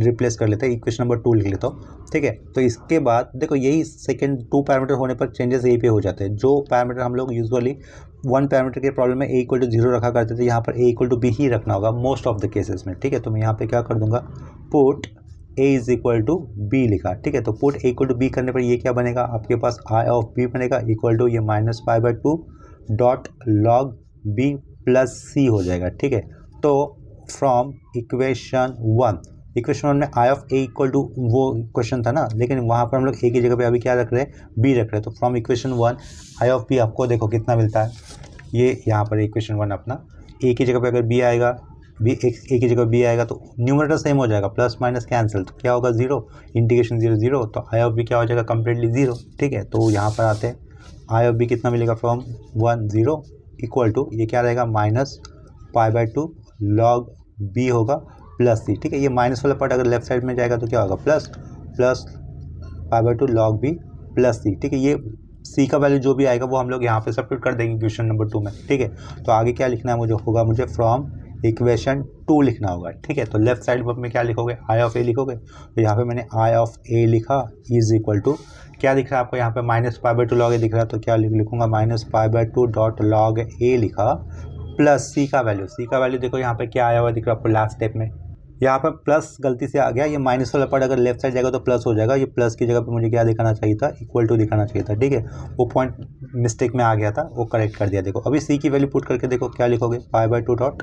रिप्लेस कर लेते हैं, इक्वेशन नंबर 2 लिख लेता हूँ, ठीक है। तो इसके बाद देखो यही सेकंड 2 पैरामीटर होने पर चेंजेस यही पे हो जाते हैं। जो पैरामीटर हम लोग यूजुअली 1 पैरामीटर के प्रॉब्लम में a = 0 रखा करते थे, यहाँ पर a = b ही रखना होगा मोस्ट ऑफ द केसेस में, ठीक है। तो मैं यहाँ पे क्या कर दूंगा, put A is equal to b लिखा, ठीक है। तो put a equal to b करने पर ये क्या बनेगा आपके पास, आई ऑफ बी बनेगा इक्वल टू ये -π/2 डॉट लॉग बी प्लस सी हो जाएगा, ठीक है। तो फ्रॉम इक्वेशन वन में I of A equal to वो क्वेश्चन था ना, लेकिन वहाँ पर हम लोग ए की जगह पे अभी क्या रख रहे हैं, बी रख रहे हैं। तो from equation one I of b आपको देखो कितना मिलता है, ये यहाँ पर इक्वेशन वन अपना, ए की जगह पे अगर बी आएगा, बी ए की जगह बी आएगा तो न्यूमरेटर सेम हो जाएगा, प्लस माइनस कैंसिल, तो क्या होगा 0, इंटीग्रेशन 0 0, तो आई ऑफ बी क्या हो जाएगा कम्प्लीटली 0, ठीक है। तो यहाँ पर आते हैं आई ऑफ बी कितना मिलेगा, फ्रॉम 1 0 इक्वल टू ये क्या रहेगा -π/2 लॉग बी होगा प्लस सी, ठीक है। ये माइनस वाला पार्ट अगर लेफ्ट साइड में जाएगा तो क्या होगा plus π/2 log b plus C, ठीक है। ये सी का वैल्यू जो भी आएगा वो हम लोग यहाँ पे सब्स्टिट्यूट कर देंगे क्वेश्चन नंबर 2 में, ठीक है। तो आगे क्या लिखना है मुझे फ्रॉम इक्वेशन 2 लिखना होगा, ठीक है। तो लेफ्ट साइड में क्या लिखोगे, आई ऑफ ए लिखोगे, तो यहाँ पे मैंने आई ऑफ ए लिखा इज इक्वल टू क्या दिख रहा है आपको यहाँ पे -π/2 लॉग ए दिख रहा है, तो क्या लिखूंगा -π/2 डॉट लॉग ए लिखा प्लस सी का वैल्यू देखो यहाँ पे क्या आया हुआ दिख रहा है आपको लास्ट स्टेप में, यहाँ पर प्लस गलती से आ गया, ये माइनस वाला पार्ट अगर लेफ्ट साइड जाएगा तो प्लस हो जाएगा, ये प्लस की जगह पे मुझे क्या दिखाना चाहिए था, इक्वल टू दिखाना चाहिए था, ठीक है। वो पॉइंट मिस्टेक में आ गया था, वो करेक्ट कर दिया। देखो अभी सी की वैल्यू पुट करके देखो क्या लिखोगे, π/2 डॉट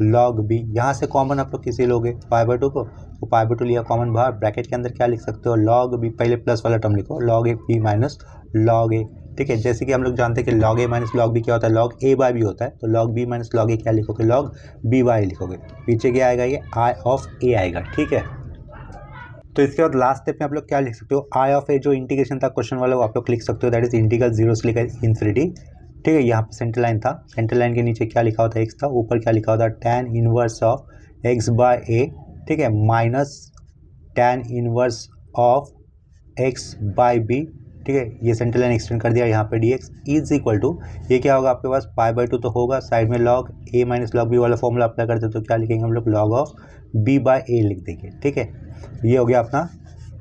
लॉग बी, यहाँ से कॉमन आप लोग किसी लोगे π/2 को, वो π/2 लिया कॉमन बाहर, ब्रैकेट के अंदर क्या लिख सकते हो लॉग बी, पहले प्लस वाला टर्म लिखो log A B minus log A, ठीक है। जैसे कि हम लोग जानते हैं कि लॉग ए माइनस लॉग बी क्या होता है, लॉग ए बाय बी होता है, तो लॉग बी माइनस लॉग ए क्या लिखोगे, लॉग बी बाय लिखोगे, पीछे क्या आएगा ये आई ऑफ ए आएगा, ठीक है। तो इसके बाद लास्ट स्टेप में आप लोग क्या लिख सकते हो, आई ऑफ ए जो इंटीग्रेशन था क्वेश्चन वाला वो आप लोग लिख सकते हो, दैट इज इंटीग्रल 0 से लेकर इन्फिनिटी, ठीक है। यहाँ पे सेंटर लाइन था, सेंटर लाइन के नीचे क्या लिखा होता है, एक्स था, ऊपर क्या लिखा होता है tan inverse of x by A, ठीक है, minus tan inverse of x by B, ठीक है। ये सेंटर लाइन एक्सटेंड कर दिया, यहाँ पे dx इज इक्वल टू ये क्या होगा आपके पास π/2 तो होगा, साइड में log a minus log b वाला फॉर्मूला अप्लाई करते तो क्या लिखेंगे हम लोग log of b by a लिख देंगे, ठीक है। ये हो गया अपना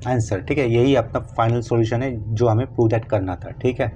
आंसर, ठीक है। यही अपना फाइनल सॉल्यूशन है जो हमें प्रूव दैट करना था, ठीक है।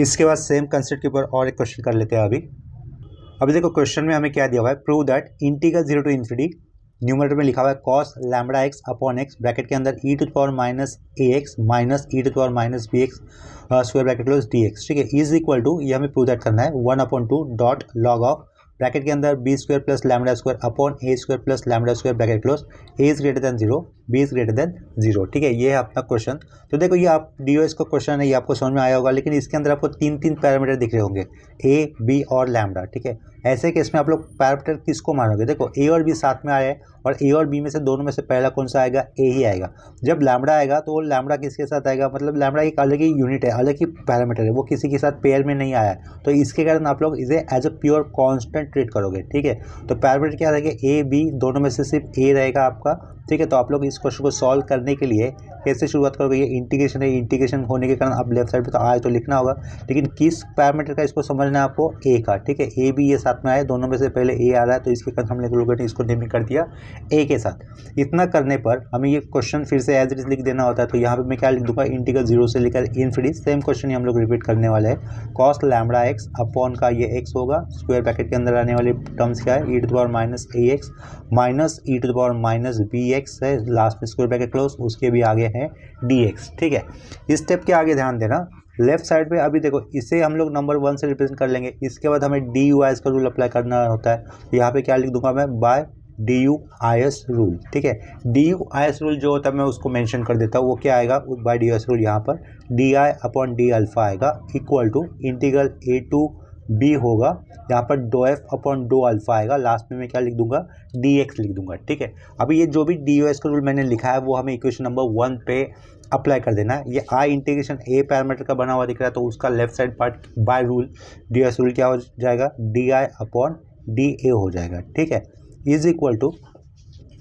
इसके बाद सेम कंसेप्ट के ऊपर और एक क्वेश्चन कर लेते हैं अभी देखो क्वेश्चन में हमें क्या दिया हुआ है, prove that integral 0 to infinity, numerator में लिखा हुआ है cos lambda x upon x, bracket के अंदर e to the power minus A x minus E to the power minus B x square bracket close d x, ठीक है, इज इक्वल टू ये हमें प्रूव दैट करना है 1/2 डॉट लॉग ऑफ ब्रैकेट के अंदर B square plus lambda square upon a square plus lambda square bracket close, a is greater than 0 b is greater than 0, ठीक है। ये है अपना क्वेश्चन। तो देखो ये आप डीओएस का क्वेश्चन है, ये आपको समझ में आया होगा, लेकिन इसके अंदर आपको 3 पैरामीटर दिख रहे होंगे, ए बी और लैम्बडा, ठीक है। ऐसे केस में आप लोग पैरामीटर किसको मानोगे, देखो ए और बी साथ में आए हैं और ए और बी में से दोनों में से पहला कौन सा आएगा, ए ही आएगा। जब लैम्बडा आएगा तो वो लैम्बडा किसके साथ आएगा, मतलब लैम्बडा एक अलग ही यूनिट है, अलग ही पैरामीटर है, वो किसी के साथ पेयर में नहीं आया है, तो इसके कारण आप लोग इसे as a pure constant treat करोगे, ठीक है। तो पैरामीटर क्या रहेगा, ए बी दोनों में से सिर्फ ए रहेगा आपका, ठीक है। तो आप लोग इस क्वेश्चन को सॉल्व करने के लिए कैसे शुरुआत करोगे, ये इंटीग्रेशन है, इंटीग्रेशन होने के कारण आप लेफ्ट साइड पे तो आए तो लिखना होगा, लेकिन किस पैरामीटर का इसको समझना है आपको, ए का, ठीक है। ए बी ये साथ में आए, दोनों में से पहले ए आ रहा है, तो इसके कारण हमने लोगों ने इसको नेमिंग कर दिया ए के साथ। इतना करने पर हमें ये क्वेश्चन फिर से एज इट इज लिख देना होता है, तो यहाँ पे मैं क्या लिख दूंगा, इंटीग्रल 0 से लेकर इन्फिनिटी, सेम क्वेश्चन ही हम लोग रिपीट करने वाले हैं, कॉस लैम्बडा एक्स अपॉन का ये एक्स होगा, स्क्वायर ब्रैकेट के अंदर आने वाले टर्म्स क्या है, E to the power minus A x minus E to the power minus B X है, लास्ट में स्क्वायर ब्रैकेट क्लोज, उसके भी आगे है डी एक्स, ठीक है। इस स्टेप के आगे ध्यान देना, लेफ्ट साइड पे अभी देखो इसे हम लोग नंबर 1 से रिप्रेजेंट कर लेंगे, इसके बाद हमें डी यू आई एस का रूल अप्लाई करना होता है, तो यहाँ पे क्या लिख दूंगा मैं, by D U I S rule, ठीक है। D U I S rule जो होता है मैं उसको मेंशन कर देता हूँ, वो क्या आएगा, by D U S rule यहाँ पर D I upon D alpha आएगा equal to integral A to B होगा, यहाँ पर डो एफ अपॉन डो अल्फा आएगा, लास्ट में मैं क्या लिख दूंगा, डी एक्स लिख दूंगा, ठीक है। अभी ये जो भी डी यू एस का रूल मैंने लिखा है वो हमें इक्वेशन नंबर 1 पे अप्लाई कर देना है। ये आई इंटीग्रेशन ए पैरामीटर का बना हुआ दिख रहा है, तो उसका left side part by rule D S rule क्या हो जाएगा, d I upon d a हो जाएगा, ठीक है, is equal to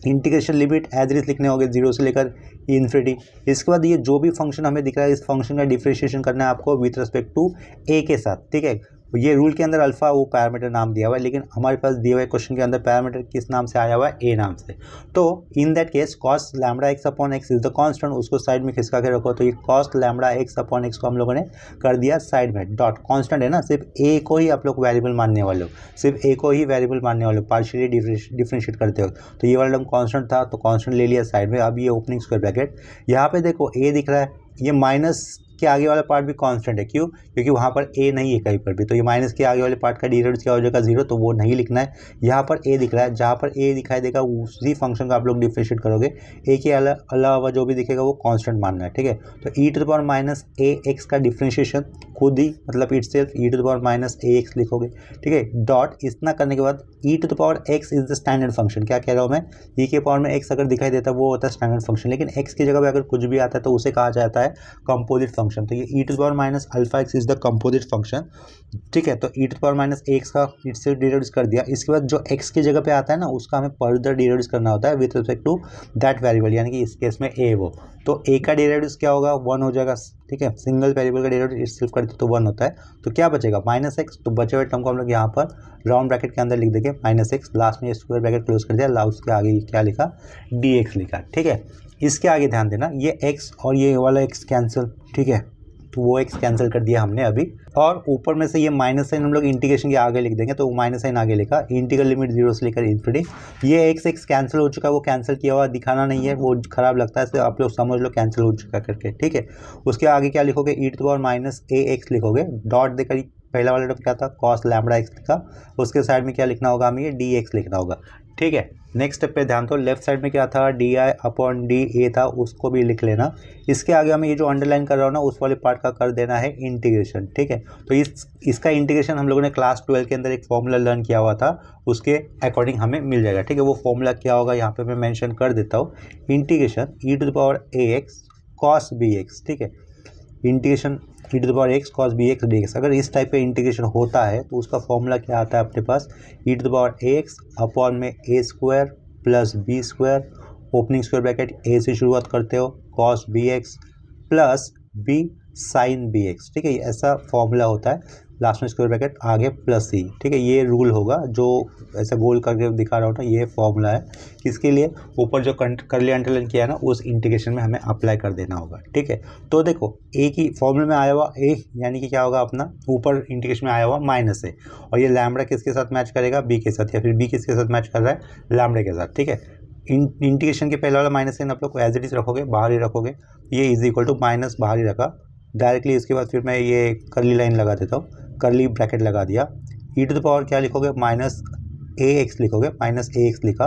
integration limit as it लिखने होंगे 0 से लेकर इन्फिनिटी। इसके बाद ये जो भी फंक्शन हमें दिख रहा है इस फंक्शन का डिफरेंशिएशन करना है आपको विथ रिस्पेक्ट टू ए के साथ, ठीक है। ये रूल के अंदर अल्फा वो पैरामीटर नाम दिया हुआ है, लेकिन हमारे पास दिए हुए क्वेश्चन के अंदर पैरामीटर किस नाम से आया हुआ है, ए नाम से। तो in that case cos lambda x upon x is the constant, उसको साइड में खिसका के रखो। तो ये cos lambda x upon x को हम लोगों ने कर दिया साइड में, डॉट कांस्टेंट है ना, सिर्फ ए को ही आप लोग वेरिएबल मानने वाले हो, सिर्फ ए को ही वेरिएबल मानने वाले हो, पार्शियली डिफरेंशिएट करते हो। तो ये वाला टर्म कांस्टेंट था तो कांस्टेंट ले लिया साइड में। अब ये ओपनिंग स्क्वायर ब्रैकेट, यहाँ पे देखो ए दिख रहा है, ये माइनस के आगे वाला पार्ट भी कांस्टेंट है, क्यों? क्योंकि वहाँ पर ए नहीं है कहीं पर भी, तो ये माइनस के आगे वाले पार्ट का डेरिवेटिव क्या हो जाएगा, जीरो, तो वो नहीं लिखना है। यहाँ पर ए दिख रहा है, जहाँ पर ए दिखाई देगा उसी फंक्शन का आप लोग डिफरेंशिएट करोगे, ए के अलावा जो भी दिखेगा वो कांस्टेंट मानना है, ठीक है। तो E to the power minus A X का डिफरेंशिएशन खुद ही मतलब itself E to the power minus A X लिखोगे, ठीक है। डॉट इतना करने के बाद E to the power X is the standard function, क्या कह रहा हूँ मैं, ई के पावर में एक्स अगर दिखाई देता है वो होता है स्टैंडर्ड फंक्शन, लेकिन एक्स की जगह पे अगर कुछ भी आता है तो उसे कहा जाता है कंपोजिट फंक्शन। तो ये E to the power minus alpha X is the composite function, ठीक है। तो E to the power minus X का इससे डिराइव कर दिया। इसके बाद जो एक्स की जगह पे आता है ना उसका हमें फर्दर डिराइव करना होता है with respect to that variable, यानी कि इस केस में ए वो, तो ए का डेरिवेटिव क्या होगा, 1 हो जाएगा, ठीक है। सिंगल वेरिएबल का डेरिवेटिव सिर्फ करते तो 1 होता है, तो क्या बचेगा माइनस एक्स। तो बचे हुए टर्म को हम लोग यहाँ पर राउंड ब्रैकेट के अंदर लिख देंगे माइनस एक्स, लास्ट में स्क्वायर ब्रैकेट क्लोज कर दिया, लास्ट के आगे क्या लिखा, डी एक्स लिखा, ठीक है। इसके आगे ध्यान देना, ये एक्स और ये वाला एक्स कैंसिल, ठीक है, तो वो एक्स कैंसिल कर दिया हमने अभी, और ऊपर में से ये माइनस साइन हम लोग इंटीग्रेशन के आगे लिख देंगे, तो वो माइनस साइन आगे लिखा, इंटीग्रल लिमिट 0 से लेकर इन्फिनिटी। ये एक्स एक्स कैंसिल हो चुका है, वो कैंसिल किया हुआ दिखाना नहीं है, वो खराब लगता है, इसलिए आप लोग समझ लो कैंसिल हो चुका करके, ठीक है। उसके आगे क्या लिखोगे, E to the power minus A X लिखोगे, डॉट देकर पहला वाला टर्म क्या था, कॉस लैम्बडा एक्स लिखा, उसके साइड में क्या लिखना होगा हमें, ये डी एक्स लिखना होगा, ठीक है। नेक्स्ट स्टेप पे ध्यान दो, लेफ्ट साइड में क्या था, डी आई अपॉन डी ए था, उसको भी लिख लेना। इसके आगे हमें ये जो अंडरलाइन कर रहा हूँ ना उस वाले पार्ट का कर देना है इंटीग्रेशन, ठीक है। तो इसका इंटीग्रेशन हम लोगों ने क्लास 12 के अंदर एक फॉर्मूला लर्न किया हुआ था, उसके अकॉर्डिंग हमें मिल जाएगा, ठीक है। वो फॉर्मूला क्या होगा यहाँ पे मैं मेंशन कर देता हूँ, integration e to the power A x cos B x, ठीक है। Integration e to the power x cos B x D x, अगर इस टाइप का इंटीग्रेशन होता है तो उसका फॉर्मूला क्या आता है अपने पास, E to the power A X upon में A square plus B square, opening square bracket A से शुरुआत करते हो, cos B X plus B sine B x, ठीक है। ऐसा फॉर्मूला होता है, लास्ट में स्क्वायर ब्रैकेट आगे प्लस सी, ठीक है। ये रूल होगा जो ऐसा गोल करके दिखा रहा हूँ ना, ये फॉर्मूला है, किसके लिए, ऊपर जो करली अंडरलाइन किया है ना उस इंटीग्रेशन में हमें अप्लाई कर देना होगा, ठीक है। तो देखो ए की फॉर्मूले में आया हुआ ए, यानी कि क्या होगा अपना ऊपर इंटीग्रेशन में आया हुआ माइनस ए, और ये लैम्बडा किसके साथ मैच करेगा, बी के साथ, या फिर बी किसके साथ मैच कर रहा है, लैम्बडा के साथ, ठीक है। इंटीग्रेशन के पहले वाला माइनस साइन आप लोग एज इट इज रखोगे, बाहर ही रखोगे, ये इज इक्वल टू माइनस बाहर ही रखा डायरेक्टली। इसके बाद फिर मैं ये करली लाइन लगा देता हूँ, करली ब्रैकेट लगा दिया, ई टू द पावर क्या लिखोगे, माइनस ए एक्स लिखोगे, माइनस ए एक्स लिखा,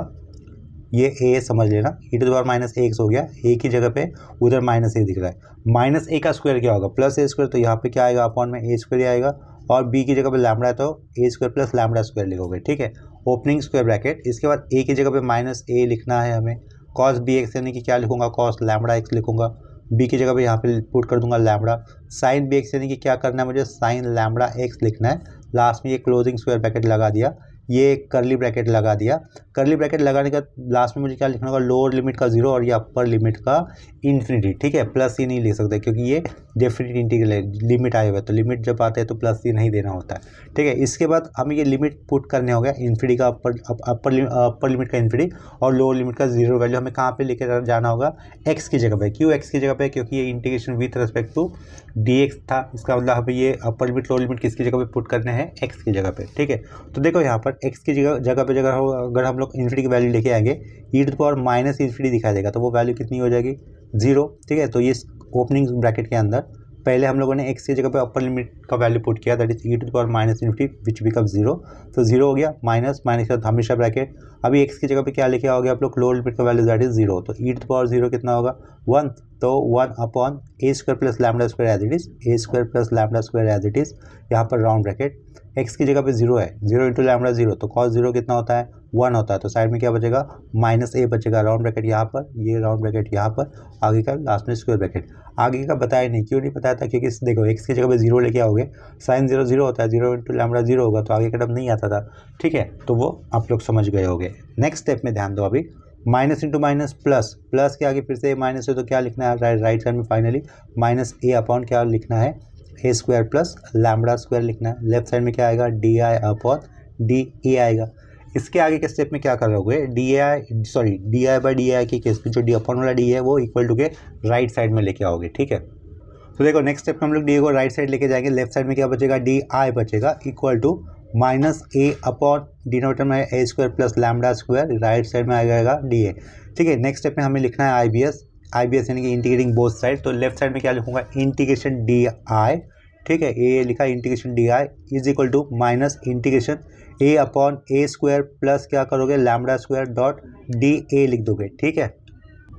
ये ए समझ लेना, E to the power minus A X हो गया, ए की जगह पे उधर माइनस ए दिख रहा है, माइनस ए का स्क्वायर क्या होगा, प्लस ए स्क्वायर, तो यहाँ पे क्या आएगा, अपॉन में ए स्क्वायर आएगा, और बी की जगह पे लैम्बडा है तो ए स्क्वायर प्लस लैम्बडा स्क्वायर लिखोगे, ठीक है। ओपनिंग स्क्वायर ब्रैकेट, इसके बाद ए की जगह पे माइनस ए लिखना है हमें, कॉस बी एक्स यानी कि क्या लिखूंगा, कॉस लैम्बडा एक्स लिखूंगा, बी की जगह पे यहाँ पे पुट कर दूंगा लैम्बडा, साइन बी एक्स यानी कि क्या करना है मुझे, साइन लैम्बडा एक्स लिखना है, लास्ट में ये क्लोजिंग स्क्वायर ब्रैकेट लगा दिया, ये करली ब्रैकेट लगा दिया। करली ब्रैकेट लगाने का लास्ट में मुझे क्या लिखना होगा, लोअर लिमिट का 0 और ये अपर लिमिट का इन्फिनिटी, ठीक है। प्लस ही नहीं लिख सकते क्योंकि ये डेफिनेट इंटीग्रल है, लिमिट आए हुए, तो लिमिट जब आते हैं तो प्लस ही नहीं देना होता है, ठीक है। इसके बाद हमें ये लिमिट पुट करने हो गया, इन्फिनिटी का अपर लिमिट का इन्फिनिटी और लोअर लिमिट का 0 वैल्यू हमें कहाँ पे लेकर जाना होगा, एक्स की जगह पे। क्यों एक्स की जगह पे, क्योंकि ये integration with respect to d x था, इसका मतलब हमें ये अपर लिमिट लोअर लिमिट किसकी जगह पे पुट करने हैं, एक्स की जगह पे, ठीक है। तो देखो यहाँ पर एक्स की जगह पे अगर हम लोग इन्फिनिटी की वैल्यू लेके आएंगे, E to the power minus infinity दिखाई देगा, तो वो वैल्यू कितनी हो जाएगी, 0, ठीक है। तो ये ओपनिंग ब्रैकेट के अंदर पहले हम लोगों ने एक्स की जगह पे अपर लिमिट का वैल्यू पुट किया, that is e to the power minus infinity which become 0, तो 0 हो गया, माइनस माइनस के साथ हमेशा ब्रैकेट। अभी एक्स की जगह पे क्या लेके आओगे आप लोग, लोअर लिमिट का वैल्यू दैट इज 0, तो ई टू द पावर 0 कितना होगा, 1, तो 1 upon a square plus lambda square as it is, a square plus lambda square as it is, यहाँ पर राउंड ब्रैकेट, एक्स की जगह पे 0 है, 0 इंटू लैम्बडा 0, तो कॉस 0 कितना होता है, 1 होता है, तो साइड में क्या बचेगा, माइनस ए बचेगा, राउंड ब्रैकेट यहाँ पर, ये राउंड ब्रैकेट यहाँ पर, आगे का लास्ट में स्क्वायर ब्रैकेट। आगे का बताया नहीं, क्यों नहीं बताया था, क्योंकि देखो एक्स की जगह पे 0 लेके आओगे, साइन 0 0 होता है, 0 इंटू लैम्बडा 0 होगा, तो आगे का टर्म नहीं आता था, ठीक है। तो वो आप लोग समझ गए होंगे। नेक्स्ट स्टेप में ध्यान दो, अभी minus into minus plus, plus के आगे फिर से माइनस है तो क्या लिखना है, राइट साइड में फाइनली माइनस ए अपॉन क्या लिखना है, A square plus lambda square लिखना है। लेफ्ट साइड में क्या आएगा, डी आई अपॉन डी ए आएगा। इसके आगे के स्टेप में क्या करोगे, D I by D I के केस में जो डी अपॉन वाला डी है वो इक्वल टू के राइट साइड में लेके आओगे, ठीक है। तो देखो नेक्स्ट स्टेप में हम लोग डी को राइट साइड लेके जाएंगे। लेफ्ट साइड में क्या बचेगा, डी आई बचेगा equal to minus A upon denominator में A square plus lambda square, right side में आ जाएगा डी ए, ठीक है। नेक्स्ट स्टेप में हमें लिखना है आई बी एस यानी कि इंटीग्रेटिंग बोथ साइड। तो लेफ्ट साइड में क्या लिखूंगा, इंटीग्रेशन डी आई, ठीक है, ए लिखा integration d I is equal to minus integration a upon a square plus क्या करोगे lambda square dot d a लिख दोगे, ठीक है।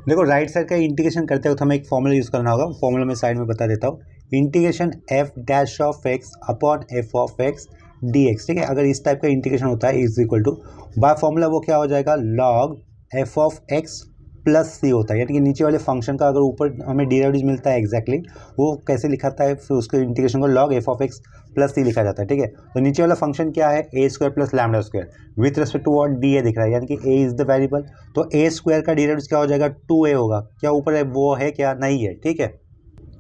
देखो राइट साइड का इंटीग्रेशन करते वक्त हमें एक फॉर्मूला यूज़ करना होगा, फॉर्मूला मैं साइड में बता देता हूँ। Integration F dash of X upon F of X D x, ठीक है। अगर इस टाइप का इंटीग्रेशन होता है is equal to by formula वो क्या हो जाएगा, log F of X plus C होता है, यानी कि नीचे वाले फंक्शन का अगर ऊपर हमें डेरिवेटिव मिलता है एग्जैक्टली वो कैसे लिखाता है, फिर उसके इंटीग्रेशन को log F of X plus C लिखा जाता है, ठीक है। तो नीचे वाला फंक्शन क्या है, A square plus lambda square with respect to what D A दिख रहा है, यानी कि ए इज द वेरिएबल। तो ए स्क्वायर का डेरिवेटिव क्या हो जाएगा, 2a होगा। क्या ऊपर है वो है क्या, नहीं है, ठीक है।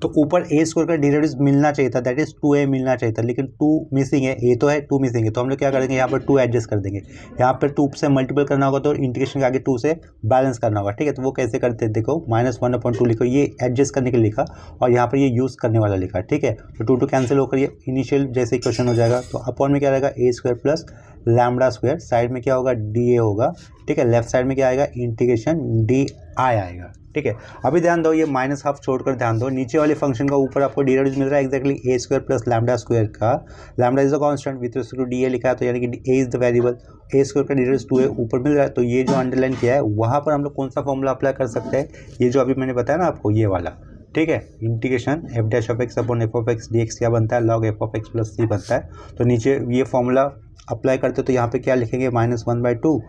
तो ऊपर ए स्क्वायर का डेरिवेटिव मिलना चाहिए था, दैट इज 2a मिलना चाहिए था, लेकिन 2 मिसिंग है, ए तो है 2 मिसिंग है। तो हम लोग क्या करेंगे, यहाँ पर 2 एडजस्ट कर देंगे। यहाँ पर 2 से मल्टीपल करना होगा तो इंटीग्रेशन के आगे 2 से बैलेंस करना होगा, ठीक है। तो वो कैसे करते हैं, देखो -1/2 लिखो, ये एडजस्ट करने के लिए लिखा और यहाँ पर ये यूज़ करने वाला लिखा, ठीक है। तो 2 कैंसिल होकर ये इनिशियल जैसे इक्वेशन हो जाएगा। तो अपॉन में क्या रहेगा, A square plus lambda square, side में क्या होगा, डी ए होगा, ठीक है। लेफ्ट साइड में क्या आएगा, इंटीग्रेशन डी आई आएगा, ठीक है। अभी ध्यान दो, ये माइनस हाफ छोड़कर ध्यान दो, नीचे वाले फंक्शन का ऊपर आपको डेरिवेटिव मिल रहा है exactly A square plus lambda square का, lambda is the constant with respect to D A लिखा है, तो यानी कि A is the variable, A square का डेरिवेटिव 2a ऊपर मिल रहा है। तो ये जो अंडरलाइन किया है वहाँ पर हम लोग कौन सा फॉर्मूला अप्लाई कर सकते हैं, ये जो अभी मैंने बताया ना आपको, ये वाला, ठीक है। Integration F dash of X upon F of X D X क्या बनता है, log F of X plus C बनता है। तो नीचे ये फॉर्मूला अप्लाई करते तो यहाँ पे क्या लिखेंगे, -1/2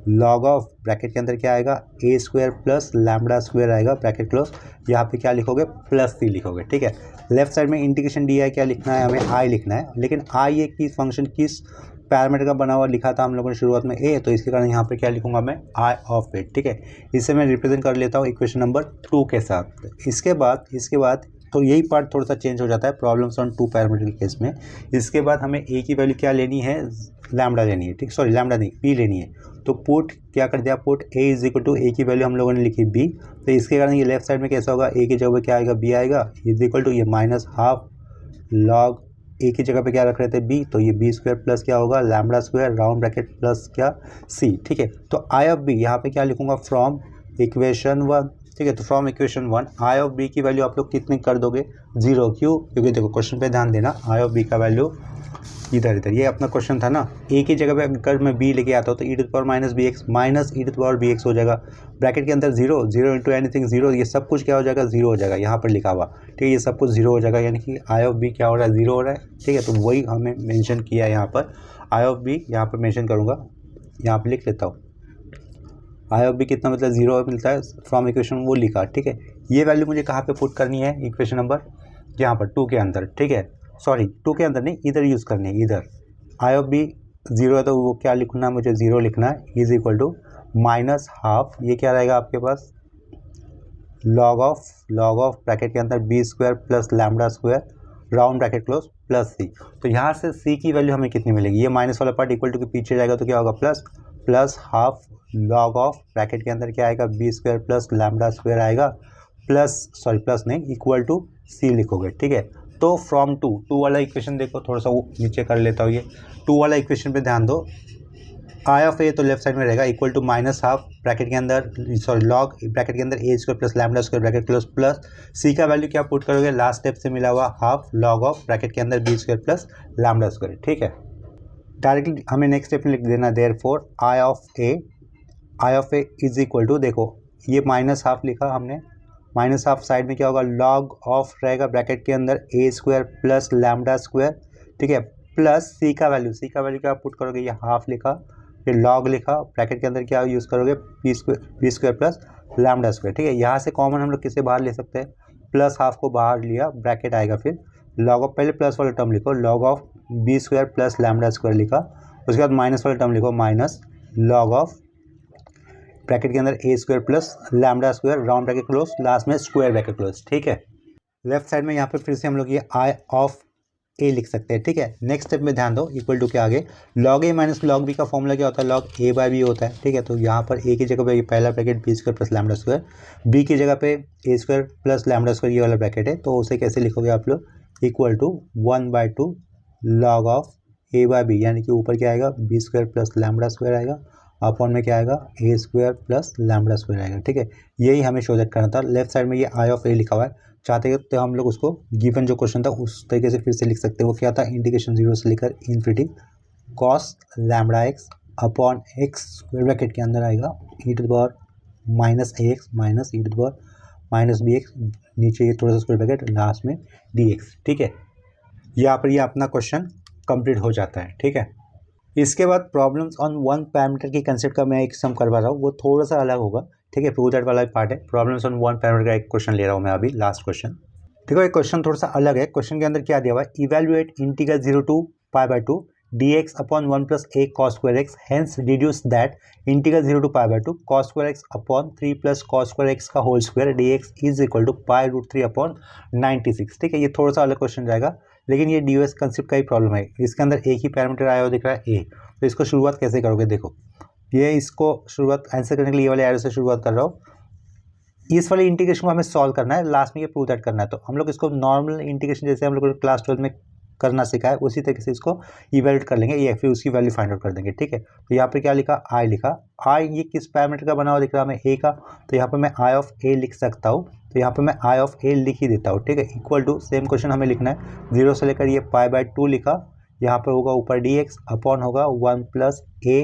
लॉग ऑफ ब्रैकेट के अंदर क्या आएगा, a square plus lambda square आएगा ब्रैकेट क्लोज, यहाँ पे क्या लिखोगे, प्लस सी लिखोगे, ठीक है। लेफ्ट साइड में इंटीग्रेशन डी आई क्या लिखना है, हमें आई लिखना है, लेकिन आई एक किस फंक्शन किस पैरामीटर का बना हुआ लिखा था हम लोगों ने शुरुआत में ए, तो इसके कारण यहाँ पे क्या लिखूंगा मैं, आई ऑफ ए, ठीक है। इसे मैं रिप्रेजेंट कर लेता हूँ इक्वेशन नंबर 2 के साथ। इसके बाद तो यही पार्ट थोड़ा सा चेंज हो जाता है प्रॉब्लम्स ऑन 2 पैरामीटर के केस में। इसके बाद हमें ए की वैल्यू क्या लेनी है, लैम्बडा लेनी है, ठीक, सॉरी लैम्बडा नहीं, बी लेनी है। तो पुट क्या कर दिया, put A is equal to A की वैल्यू हम लोगों ने लिखी बी, तो इसके कारण ये लेफ्ट साइड में कैसा होगा, ए की जगह पे क्या आएगा, बी आएगा इज इक्वल टू ये -12 लॉग ए की जगह पे क्या रख रहे थे, बी, तो ये बी स्क्वायर प्लस क्या होगा, lambda square round bracket plus क्या, सी, ठीक है। तो आई ऑफ बी यहाँ पे क्या लिखूंगा, फ्रॉम इक्वेशन 1, ठीक है। तो from equation 1 I of b की वैल्यू आप लोग कितनी कर दोगे, 0, क्यों, क्योंकि देखो क्वेश्चन पे ध्यान देना, आई ऑफ बी का वैल्यू इधर ये अपना क्वेश्चन था ना, ए की जगह पे अगर मैं बी लेके आता हूँ तो e to the power minus B x minus e to the power b x हो जाएगा, ब्रैकेट के अंदर 0 इंटू एनीथिंग 0, ये सब कुछ क्या हो जाएगा, 0 हो जाएगा यहाँ पर लिखा हुआ, ठीक है। ये सब कुछ 0 हो जाएगा, यानी कि आई ऑफ बी क्या हो रहा है, 0 हो रहा है, ठीक है। तो वही हमें मेंशन किया है यहाँ पर, आई ऑफ बी यहाँ पर मेंशन करूँगा, यहाँ पर लिख लेता हूँ, आई ऑफ बी कितना मतलब 0 मिलता है, फ्रॉम इक्वेशन वो लिखा, ठीक है। ये वैल्यू मुझे कहाँ पे पुट करनी है, इक्वेशन नंबर यहाँ पर 2 के अंदर, ठीक है। सॉरी 2 के अंदर नहीं, इधर यूज़ करनी है, इधर आई ऑफ बी 0 है तो वो क्या लिखना है, मुझे 0 लिखना है, इज इक्वल टू -12, ये क्या रहेगा आपके पास, लॉग ऑफ ब्रैकेट के अंदर B square plus lambda square round bracket close plus C. तो यहाँ से सी की वैल्यू हमें कितनी मिलेगी, ये माइनस वाला पार्ट इक्वल टू के पीछे जाएगा तो क्या होगा, +12 लॉग ऑफ ब्रैकेट के अंदर क्या आएगा, b square plus lambda square आएगा प्लस नहीं इक्वल टू सी लिखोगे, ठीक है। तो फ्रॉम 2 वाला इक्वेशन देखो, थोड़ा सा वो नीचे कर लेता हूँ, ये 2 वाला इक्वेशन पे ध्यान दो, आई ऑफ ए तो लेफ्ट साइड में रहेगा इक्वल टू -12 ब्रैकेट के अंदर, सॉरी लॉग ब्रैकेट के अंदर A square plus lambda square bracket close plus C का वैल्यू क्या पुट करोगे, लास्ट स्टेप से मिला हुआ हाफ लॉग ऑफ ब्रैकेट के अंदर B square plus lambda square, ठीक है। डायरेक्टली हमें नेक्स्ट स्टेप में लिख देना, therefore I of A is equal to, देखो ये -12 लिखा हमने, -12 साइड में क्या होगा, लॉग ऑफ रहेगा ब्रैकेट के अंदर A square plus lambda square, ठीक है, प्लस सी का वैल्यू क्या पुट करोगे, ये हाफ लिखा, फिर लॉग लिखा, ब्रैकेट के अंदर क्या यूज़ करोगे, b square plus lambda square, ठीक है। यहाँ से कॉमन हम लोग किसे बाहर ले सकते हैं, +12 को बाहर लिया, ब्रैकेट आएगा, फिर लॉग ऑफ, पहले प्लस वाला टर्म लिखो, log of b square plus lambda square लिखा, उसके बाद माइनस वाला टर्म लिखो, माइनस लॉग ऑफ ब्रैकेट के अंदर A square plus lambda square round bracket close, last में स्क्वायर ब्रैकेट क्लोज, ठीक है। लेफ्ट साइड में यहाँ पे फिर से हम लोग ये आई ऑफ ए लिख सकते हैं, ठीक है। नेक्स्ट स्टेप में ध्यान दो, इक्वल टू के आगे लॉग ए माइनस लॉग बी का फॉर्मूला क्या होता है, लॉग ए बाय बी होता है, ठीक है। तो यहाँ पर ए की जगह पे ये पहला bracket b square plus lambda square, b की जगह पे a square plus lambda square ये वाला ब्रैकेट है, तो उसे कैसे लिखोगे आप लोग, equal to 1/2 log of a by b, यानी कि ऊपर क्या आएगा b square plus lambda square आएगा, अपॉन में क्या आएगा a square plus lambda square आएगा, ठीक है। यही हमें शो दैट करना था। लेफ्ट साइड में ये आई ऑफ ए लिखा हुआ है, चाहते तो हम लोग उसको गिवन जो क्वेश्चन था उस तरीके से फिर से लिख सकते हैं। वो क्या था, इंटीग्रेशन 0 से लेकर infinity cos lambda x upon x bracket के अंदर आएगा e to the power minus A x minus E to the power minus B x, नीचे ये थोड़ा सा स्क्वायर ब्रैकेट, लास्ट में डी एक्स, ठीक है। यहाँ पर ये अपना क्वेश्चन कंप्लीट हो जाता है, ठीक है। इसके बाद प्रॉब्लम्स ऑन वन पैरामीटर की कंसेप्ट का मैं एक सम करवा रहा हूँ, वो थोड़ा सा अलग होगा, ठीक है। प्रूव दैट वाला पार्ट है। प्रॉब्लम्स ऑन वन पैरामीटर का एक क्वेश्चन ले रहा हूँ मैं अभी, लास्ट क्वेश्चन। देखो ये क्वेश्चन थोड़ा सा अलग है। क्वेश्चन के अंदर क्या दिया हुआ है, evaluate integral 0 to π/2 dx upon 1 + a cos square x, hence deduce that integral 0 to π/2 cos square x upon 3 + cos square x का whole square dx is equal to π√3 upon 96, ठीक है। ये थोड़ा सा अलग क्वेश्चन जाएगा, लेकिन ये डी कंसेप्ट का ही प्रॉब्लम है। इसके अंदर एक ही पैरामीटर आया हुआ दिख रहा है ए, तो इसको शुरुआत कैसे करोगे, देखो ये इसको शुरुआत आंसर करने के लिए ये वाले एरो से शुरुआत कर रहा हूँ। इस वाले इंटीग्रेशन को हमें सॉल्व करना है, लास्ट में ये प्रूव दैट करना है। तो हम लोग इसको नॉर्मल इंटीग्रेशन जैसे हम लोग क्लास 12 में करना सीखा है उसी तरीके से इसको इवेल्यूएट कर लेंगे या फिर उसकी वैल्यू फाइंड आउट कर देंगे, ठीक है। तो यहाँ पे क्या लिखा, आई लिखा, आई ये किस पैरामीटर का बना हुआ दिख रहा है हमें, ए का, तो यहाँ पे मैं आई ऑफ ए लिख सकता हूँ। तो यहाँ पे मैं आई ऑफ ए लिख ही देता हूँ, ठीक है। इक्वल टू सेम क्वेश्चन हमें लिखना है, 0 से लेकर ये π/2 लिखा, यहाँ पर होगा ऊपर डी एक्स अपॉन होगा 1 + a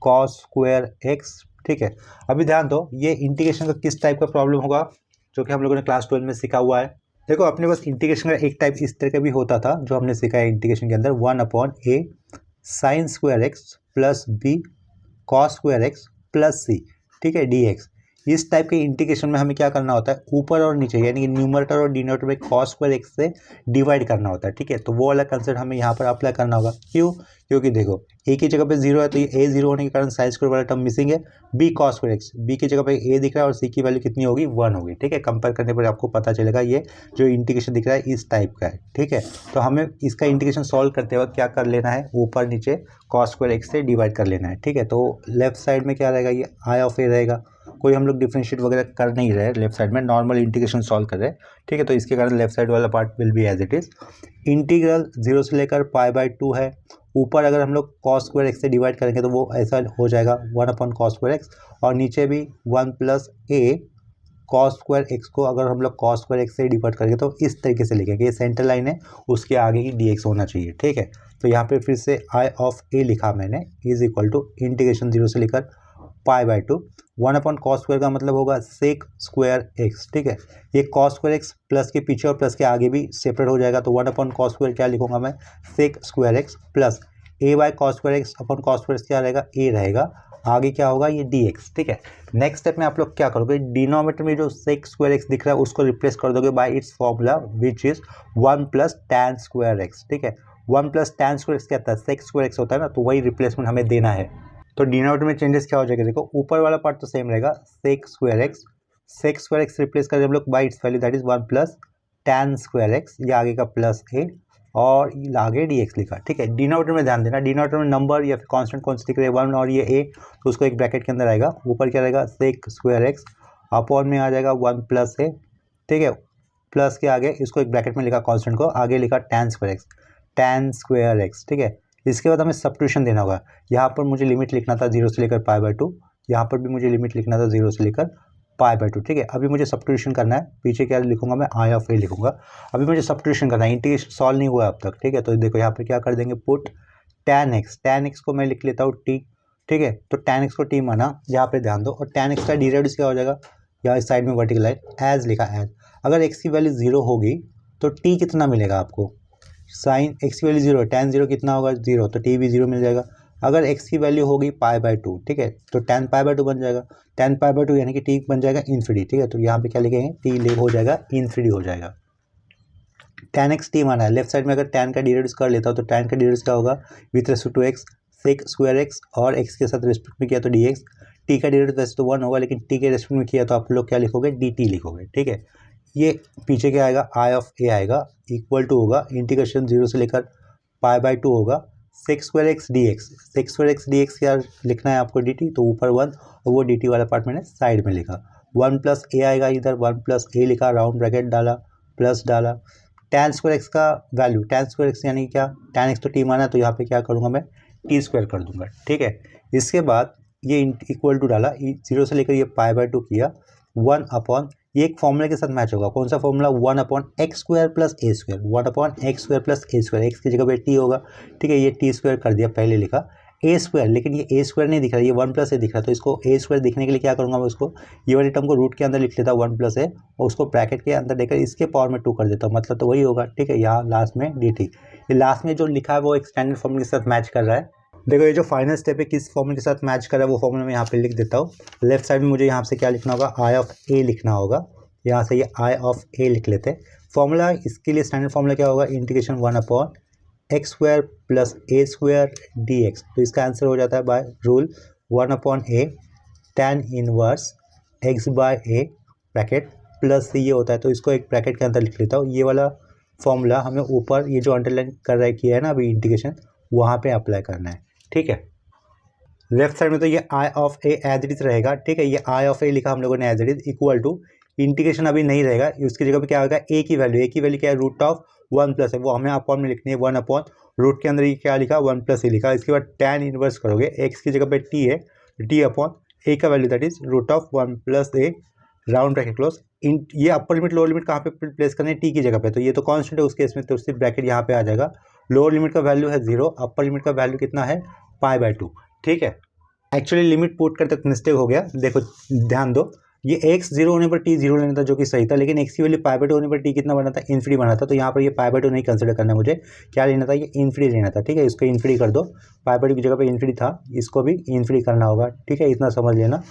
cos square x, ठीक है। अभी ध्यान दो, ये इंटीग्रेशन का किस टाइप का प्रॉब्लम होगा जो कि हम लोगों ने क्लास 12 में सीखा हुआ है। देखो अपने पास इंटीग्रेशन का एक टाइप इस तरह का भी होता था जो हमने सीखा है इंटीग्रेशन के अंदर, 1/a sin square x plus b cos square x plus c, ठीक है, dx। इस टाइप के इंटीग्रेशन में हमें क्या करना होता है, ऊपर और नीचे यानी कि न्यूमरेटर और डिनोमिनेटर में cos square x से डिवाइड करना होता है, ठीक है। तो वो वाला कंसेप्ट हमें यहाँ पर अप्लाई करना होगा। क्यों, क्योंकि देखो a की जगह पे 0 है तो ये a 0 होने के कारण साइन स्क्वायर वाला टर्म मिसिंग है, b cos square x, b की जगह पे a दिख रहा है और c की वैल्यू कितनी होगी, 1 होगी, ठीक है। कंपेयर करने पर आपको पता चलेगा ये जो इंटीग्रेशन दिख रहा है इस टाइप का है, ठीक है। तो हमें इसका इंटीग्रेशन सॉल्व करते वक्त क्या कर लेना है, ऊपर नीचे cos square x से डिवाइड कर लेना है, ठीक है। तो लेफ्ट साइड में क्या रहेगा, ये आई ऑफ ए रहेगा, कोई हम लोग डिफरेंशिएट वगैरह कर नहीं रहे, लेफ्ट साइड में नॉर्मल इंटीग्रेशन सॉल्व कर रहे हैं, ठीक है। तो इसके कारण लेफ्ट साइड वाला part will be as it is. Integral 0 से लेकर π/2 है, ऊपर अगर हम लोग cos square x से डिवाइड करेंगे तो वो ऐसा हो जाएगा 1/cos square x, और नीचे भी 1 + a cos square x को अगर हम लोग cos square x से डिवाइड करेंगे तो इस तरीके से लिखेंगे, ये सेंटर लाइन है उसके आगे ही dx होना चाहिए, ठीक है। तो यहाँ पे फिर से आई ऑफ ए लिखा मैंने, इज इक्वल टू इंटीग्रेशन 0 से लेकर π/2 1/cos स्क्वायर का मतलब होगा sec square x, ठीक है। ये cos square x प्लस के पीछे और प्लस के आगे भी सेपरेट हो जाएगा, तो 1/cos स्क्वायर क्या लिखूंगा मैं, sec square x plus a/cos square x upon cos square x क्या रहेगा, a रहेगा, आगे क्या होगा ये dx, ठीक है। नेक्स्ट स्टेप में आप लोग क्या करोगे, डिनोमिनेटर में जो sec square x दिख रहा है उसको रिप्लेस कर दोगे bye it's formula which is 1 + tan square x, ठीक है। 1 + tan square x क्या होता है, sec square x होता है ना, तो वही रिप्लेसमेंट हमें देना है। तो डिनोमिनेटर में चेंजेस क्या हो जाएगा, देखो ऊपर वाला पार्ट तो सेम रहेगा, sec square x रिप्लेस करें हम लोग by its value that is 1 + tan square x, ये आगे का प्लस a और आगे dx लिखा, ठीक है। डिनोमिनेटर में ध्यान देना, डिनोमिनेटर में नंबर या फिर कांस्टेंट कौन से दिख रहे हैं, 1 और ये a, तो उसको एक ब्रैकेट के अंदर आएगा, ऊपर क्या रहेगा sec square x अपॉन में आ जाएगा 1 + a, ठीक है, प्लस के आगे इसको एक ब्रैकेट में लिखा कांस्टेंट को, आगे लिखा tan square x, ठीक है। इसके बाद हमें सब्स्टिट्यूशन देना होगा, यहाँ पर मुझे लिमिट लिखना था 0 से लेकर π/2, यहाँ पर भी मुझे लिमिट लिखना था 0 से लेकर π/2, ठीक है। अभी मुझे सब्स्टिट्यूशन करना है, पीछे क्या लिखूंगा मैं, आई ऑफ ए लिखूंगा। अभी मुझे सब्स्टिट्यूशन करना है, इंटीग्रेशन सॉल्व नहीं हुआ अब तक, ठीक है। तो देखो यहाँ पर क्या कर देंगे, पुट tan x को मैं लिख लेता हूँ t, ठीक है। तो tan x को t माना, यहाँ पे ध्यान दो, और tan x का डेरिवेटिव क्या हो जाएगा, यहाँ इस साइड में वर्टिकल लाइन एज लिखा, एज। अगर x की वैल्यू 0 होगी तो t कितना मिलेगा आपको, साइन x की वैल्यू 0, tan 0 कितना होगा 0, तो t भी 0 मिल जाएगा। अगर x की वैल्यू होगी π/2, ठीक है, तो tan π/2 बन जाएगा, tan π/2 यानी कि t बन जाएगा इन्फिनिटी, ठीक है। तो यहाँ पे क्या लिखेंगे, t ले हो जाएगा इन्फिनिटी हो जाएगा। tan x t माना है, लेफ्ट साइड में अगर tan का डेरिवेटिव कर लेता हूँ तो tan का डेरिवेटिव क्या होगा, with respect to x sec square x, और x के साथ रेस्पेक्ट में किया तो dx, t का डेरिवेटिव वैसे तो 1 होगा लेकिन t के रेस्पेक्ट में किया तो आप लोग क्या लिखोगे, dt लिखोगे, ठीक है। ये पीछे क्या आएगा, आई ऑफ ए आएगा, इक्वल टू होगा इंटीग्रेशन 0 से लेकर π/2 होगा sex square x D x. Sex square x D X क्या लिखना है आपको, डी टी, तो ऊपर 1 और वो डी टी वाला पार्ट मैंने साइड में लिखा। 1 प्लस ए आएगा, इधर 1 प्लस ए लिखा, राउंड ब्रैकेट डाला, प्लस डाला। tan स्क्वायर एक्स का वैल्यू, tan स्क्वायर एक्स यानी क्या, tan एक्स तो टी माना है, तो यहाँ पे क्या करूँगा मैं, टी स्क्वायर कर दूंगा, ठीक है। इसके बाद ये इक्वल टू डाला, 0 से लेकर ये π/2 किया, 1 अपॉन, ये एक फॉर्मूला के साथ मैच होगा, कौन सा formula, 1 upon x square plus a square, 1 upon x square plus a square, x की जगह पे टी होगा, ठीक है। ये टी स्क्वायर कर दिया, पहले लिखा ए स्क्वायर, लेकिन ये ए स्क्वायर नहीं दिख रहा, ये 1 प्लस ए दिख रहा है, तो इसको ए स्क्वायर दिखने के लिए क्या करूँगा मैं, उसको ये वाली टर्म को रूट के अंदर लिख लेता हूँ 1 प्लस ए, और उसको ब्रैकेट के अंदर देकर इसके पावर में 2 कर देता हूँ, मतलब तो वही होगा, ठीक है। यहाँ लास्ट में डी टी, ये लास्ट में जो लिखा है वो एक स्टैंडर्ड फॉर्मूले के साथ मैच कर रहा है। देखो ये जो फाइनल स्टेप है किस फॉर्मूले के साथ मैच कर रहा है वो फॉर्मूला मैं यहाँ पे लिख देता हूँ। लेफ्ट साइड में मुझे यहाँ से क्या लिखना होगा, आई ऑफ ए लिखना होगा, यहाँ से ये आई ऑफ ए लिख लेते हैं। फॉर्मूला इसके लिए स्टैंडर्ड फॉर्मूला क्या होगा, integration 1 upon x square plus a square d x, तो इसका आंसर हो जाता है by rule 1 upon a tan inverse x by a bracket plus ये होता है, तो इसको एक ब्रैकेट के अंदर लिख लेता हूँ। ये वाला फॉर्मूला हमें ऊपर ये जो अंडरलाइन कर रहा है किया है ना अभी इंटीग्रेशन, वहाँ पे अप्लाई करना है, ठीक है। लेफ्ट साइड में तो ये I of a as it is रहेगा, ठीक है। ये आई ऑफ ए लिखा हम लोगों ने as it is, equal to integration अभी नहीं रहेगा, उसकी जगह पे क्या होगा, ए की वैल्यू क्या है, रूट ऑफ 1 प्लस है, वो हमें अपॉन में लिखनी है, 1 अपॉन रूट के अंदर ये क्या लिखा, 1 प्लस ए लिखा। इसके बाद tan इनवर्स करोगे, एक्स की जगह पे टी है, टी अपॉन ए का value that is root of 1 plus a, round bracket close. ये अपर लिमिट लोअर लिमिट कहाँ पे प्लेस करना है, टी की जगह पे, तो ये तो कांस्टेंट है उस केस में, तो सिर्फ ब्रैकेट यहाँ पे आ जाएगा। लोअर लिमिट का वैल्यू है 0, अपर लिमिट का वैल्यू कितना है, π/2, ठीक है। एक्चुअली लिमिट पुट करते मिस्टेक हो गया, देखो ध्यान दो, ये x 0 होने पर t 0 लेना था जो कि सही था, लेकिन x की वैल्यू π/2 होने पर t कितना बना था, इन्फिनिटी बना था, तो यहाँ पर ये π/2 नहीं कंसिडर करना है मुझे, क्या लेना था, ये इन्फिनिटी लेना था, ठीक है। इसको इन्फिनिटी कर दो, π/2 की जगह पे इन्फिनिटी था, इसको भी इन्फिनिटी करना होगा, ठीक है, इतना समझ लेना।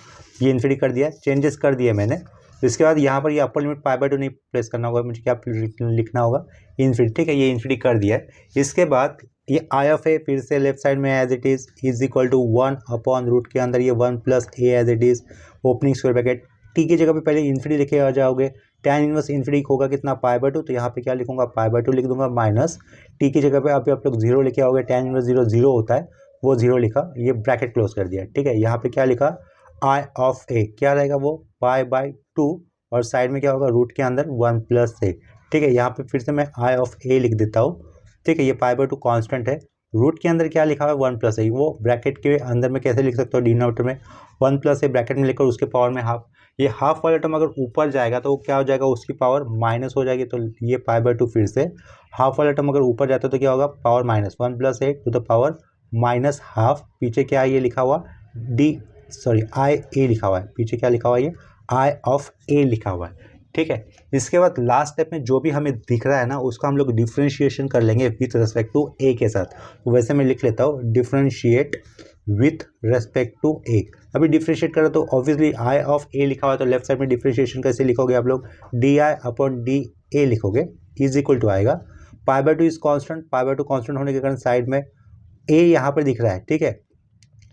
ये इन्फिनिटी कर दिया, चेंजेस कर दिए मैंने। इसके बाद यहाँ पर ये अपर लिमिट π/2 नहीं प्लेस करना होगा, मुझे क्या लिखना होगा, इन्फिनिटी, ठीक है, ये इन्फिनिटी कर दिया है। इसके बाद ये आई ऑफ ए फिर से लेफ्ट साइड में as it is equal to 1 upon root के अंदर ये 1 plus a as it is, opening square bracket, t की जगह पे पहले इन्फिनिटी लिखे आ जाओगे, tan इनवर्स इन्फिनिटी होगा कितना, π/2, तो यहाँ पे क्या लिखूंगा, π/2 लिख दूंगा, माइनस टी की जगह पे अभी आप लोग 0 लेके आओगे, tan इनवर्स 0 0 होता है, वो 0 लिखा, ये ब्रैकेट क्लोज कर दिया, ठीक है। यहाँ पे क्या लिखा, आई ऑफ ए क्या रहेगा वो π/2, और साइड में क्या होगा, रूट के अंदर 1 प्लस ए, ठीक है। यहाँ पे फिर से मैं आई ऑफ ए लिख देता हूँ, ठीक है। ये π/2 कांस्टेंट है, रूट के अंदर क्या लिखा हुआ है, 1 प्लस ए, वो ब्रैकेट के अंदर में कैसे लिख सकता हूँ, डिनोमिनेटर में 1 प्लस ए ब्रैकेट में लिखकर उसके पावर में हाफ, ये हाफ वाला टर्म अगर ऊपर जाएगा तो वो क्या हो जाएगा, उसकी पावर माइनस हो जाएगी, तो ये π/2 फिर से हाफ वाला टर्म अगर ऊपर जाता है तो क्या होगा, power minus 1 plus a to the power minus half, पीछे क्या ये लिखा हुआ आई ए लिखा हुआ है, पीछे क्या लिखा हुआ है, ये आई ऑफ ए लिखा हुआ है, ठीक है। इसके बाद लास्ट स्टेप में जो भी हमें दिख रहा है ना उसका हम लोग डिफ्रेंशिएशन कर लेंगे विथ रेस्पेक्ट टू ए के साथ, तो वैसे मैं लिख लेता हूँ डिफ्रेंशिएट विथ रेस्पेक्ट टू ए। अभी डिफ्रेंशिएट करो तो ऑब्वियसली आई ऑफ ए लिखा हुआ है, तो लेफ्ट साइड में डिफ्रेंशिएशन कैसे लिखोगे आप लोग, डी आई अपॉन डी ए लिखोगे, इज इक्वल टू आएगा, π/2 इज कॉन्स्टेंट, π/2 कॉन्स्टेंट होने के कारण साइड में ए यहाँ पर दिख रहा है, ठीक है,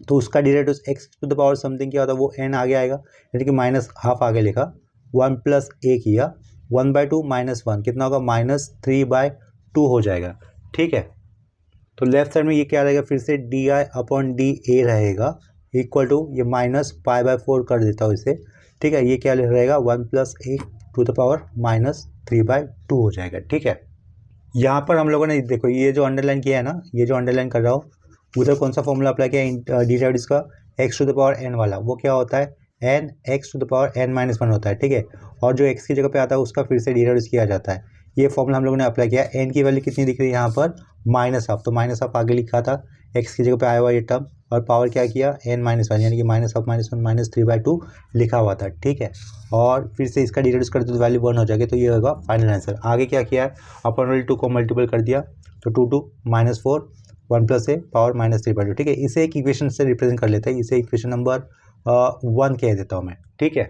तो उसका derivative x to the power something क्या होता है, वो एन आगे आएगा, यानी कि माइनस हाफ आगे लिखा, 1 प्लस ए किया, 1/2 माइनस 1 कितना होगा, -3/2 हो जाएगा, ठीक है। तो लेफ्ट साइड में ये क्या रहेगा, फिर से डी आई अपॉन डी ए रहेगा, इक्वल टू ये -π/4 कर देता हूँ इसे, ठीक है। ये क्या रहेगा, 1 plus a to the power -3/2 हो जाएगा, ठीक है। यहाँ पर हम लोगों ने देखो ये जो अंडरलाइन किया है ना, ये जो अंडरलाइन कर रहा हूँ, उधर कौन सा फॉर्मूला अप्लाई किया, डी डाइड इसका x to the power n वाला, वो क्या होता है, n x to the power n-1 होता है, ठीक है। और जो एक्स की जगह पे आता है उसका फिर से डिराइव किया जाता है, ये फॉर्मूला हम लोगों ने अप्लाई किया। एन की वैल्यू कितनी दिख रही है यहाँ पर, -हाफ, तो -हाफ आगे लिखा था, एक्स की जगह पे आया हुआ ये टर्म, और पावर क्या किया, n-1 यानी कि -हाफ -3/2 लिखा हुआ था, ठीक है। और फिर से इसका डिराइव करते तो वैल्यू 1 हो जाएगी, तो ये होगा फाइनल आंसर। आगे क्या किया है, अपन वाली 2 को मल्टीपल कर दिया, तो 2 -4 1 प्लस ए पावर -3/2, ठीक है। इसे एक इक्वेशन से रिप्रेजेंट कर लेते हैं, इसे इक्वेशन नंबर 1 कह देता हूँ मैं, ठीक है।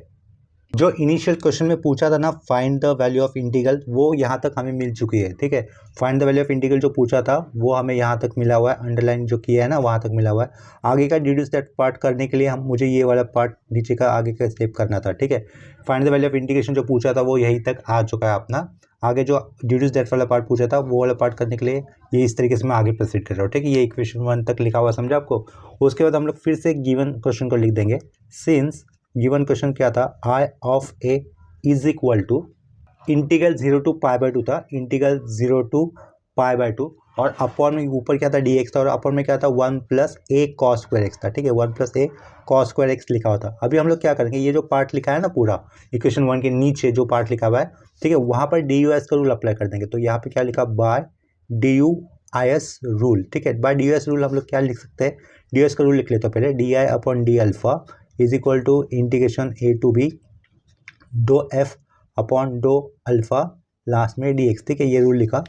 जो इनिशियल क्वेश्चन में पूछा था ना find the value of integral, वो यहाँ तक हमें मिल चुकी है। ठीक है, find the value of integral जो पूछा था वो हमें यहाँ तक मिला हुआ है, अंडरलाइन जो किया है ना वहाँ तक मिला हुआ है। आगे का डिड्यूस दैट पार्ट करने के लिए मुझे ये वाला पार्ट नीचे का आगे का स्टेप करना था। ठीक है, find the value of integration जो पूछा था वो यहीं तक आ चुका है अपना। आगे जो डिड्यूस दैट वाला पार्ट पूछा था वो वाला पार्ट करने के लिए ये इस तरीके से मैं आगे प्रोसीड कर रहा हूँ। ठीक है, ये इक्वेशन 1 तक लिखा हुआ समझा आपको। उसके बाद हम लोग फिर से गिवन क्वेश्चन को लिख देंगे। सिंस गिवन क्वेश्चन क्या था, I of A is equal to integral 0 to pi by 2 था, इंटीग्रल 0 टू पाई बाई 2, और अपॉन में ऊपर क्या था dx था, और अपॉन में क्या था 1 plus a cos square x था। ठीक है, 1 plus a cos square x लिखा हुआ था। अभी हम लोग क्या करेंगे, ये जो पार्ट लिखा है ना पूरा इक्वेशन 1 के नीचे जो पार्ट लिखा हुआ है, ठीक है, वहाँ पर डी यू एस का रूल अप्लाई कर देंगे। तो यहाँ पे क्या लिखा, by D U I S rule. ठीक है, by D U S rule हम लोग क्या लिख सकते हैं, डी यू एस का रूल लिख लेते हैं पहले, d I upon D alpha is equal to integration a to b do f upon do alpha last में डी एक्स। ठीक है, ये रूल लिखा।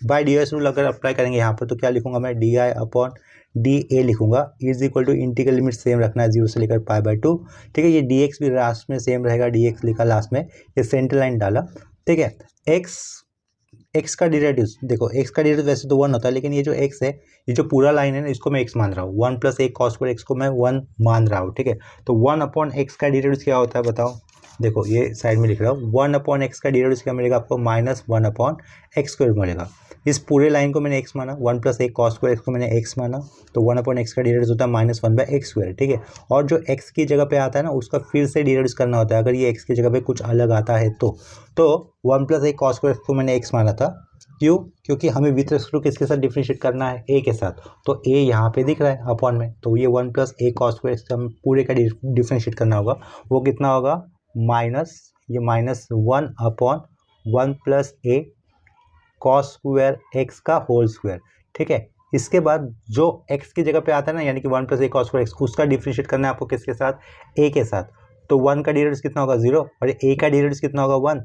बाय डी एस रूल अगर अप्लाई करेंगे यहाँ पर तो क्या लिखूंगा मैं, d I upon d a लिखूंगा is equal to integral limit same रखना है 0 से लेकर पाई बाई 2। ठीक है, ये डी एक्स भी लास्ट में सेम रहेगा, डी एक्स लिखा लास्ट में, ये सेंटर लाइन डाला। ठीक है, एक्स का डेरिवेटिव देखो, एक्स का डेरिवेटिव वैसे तो 1 होता है, लेकिन ये जो एक्स है, ये जो पूरा लाइन है ना, इसको मैं एक्स मान रहा हूँ। 1 plus a cos square x को मैं 1 मान रहा हूँ। ठीक है, तो 1 अपॉन एक्स का डेरिवेटिव क्या होता है बताओ, देखो ये साइड में लिख रहा हूँ, 1 अपॉन एक्स का डेरिवेटिव क्या मिलेगा आपको, माइनस 1 अपॉन एक्स स्क्वायर मिलेगा। इस पूरे लाइन को मैंने एक्स माना, 1 plus a cos square x को मैंने एक्स माना, तो 1 अपॉन एक्स का डेरिवेटिव होता है माइनस 1 बाई एक्स स्क्वायर। ठीक है, और जो एक्स की जगह पे आता है ना उसका फिर से डेरिवेटिव करना होता है, अगर ये एक्स की जगह पे कुछ अलग आता है तो 1 प्लस ए कॉस स्क्वायर को मैंने एक्स माना था। क्यों, क्योंकि हमें विथ रिस्पेक्ट टू किसके साथ डिफरेंशिएट करना है, ए के साथ, तो ए यहाँ पे दिख रहा है अपॉन में, तो ये 1 plus a cos square x हमें पूरे का डिफरेंशिएट करना होगा। वो कितना होगा, माइनस ये minus 1 upon 1 plus a cos square x का होल स्क्वायर। ठीक है, इसके बाद जो एक्स की जगह पे आता है ना, यानी कि 1 plus a cos square x, उसका डिफरेंशिएट करना है आपको किसके साथ, ए के साथ। तो 1 का डेरिवेटिव कितना होगा 0, और ए का डेरिवेटिव कितना होगा 1,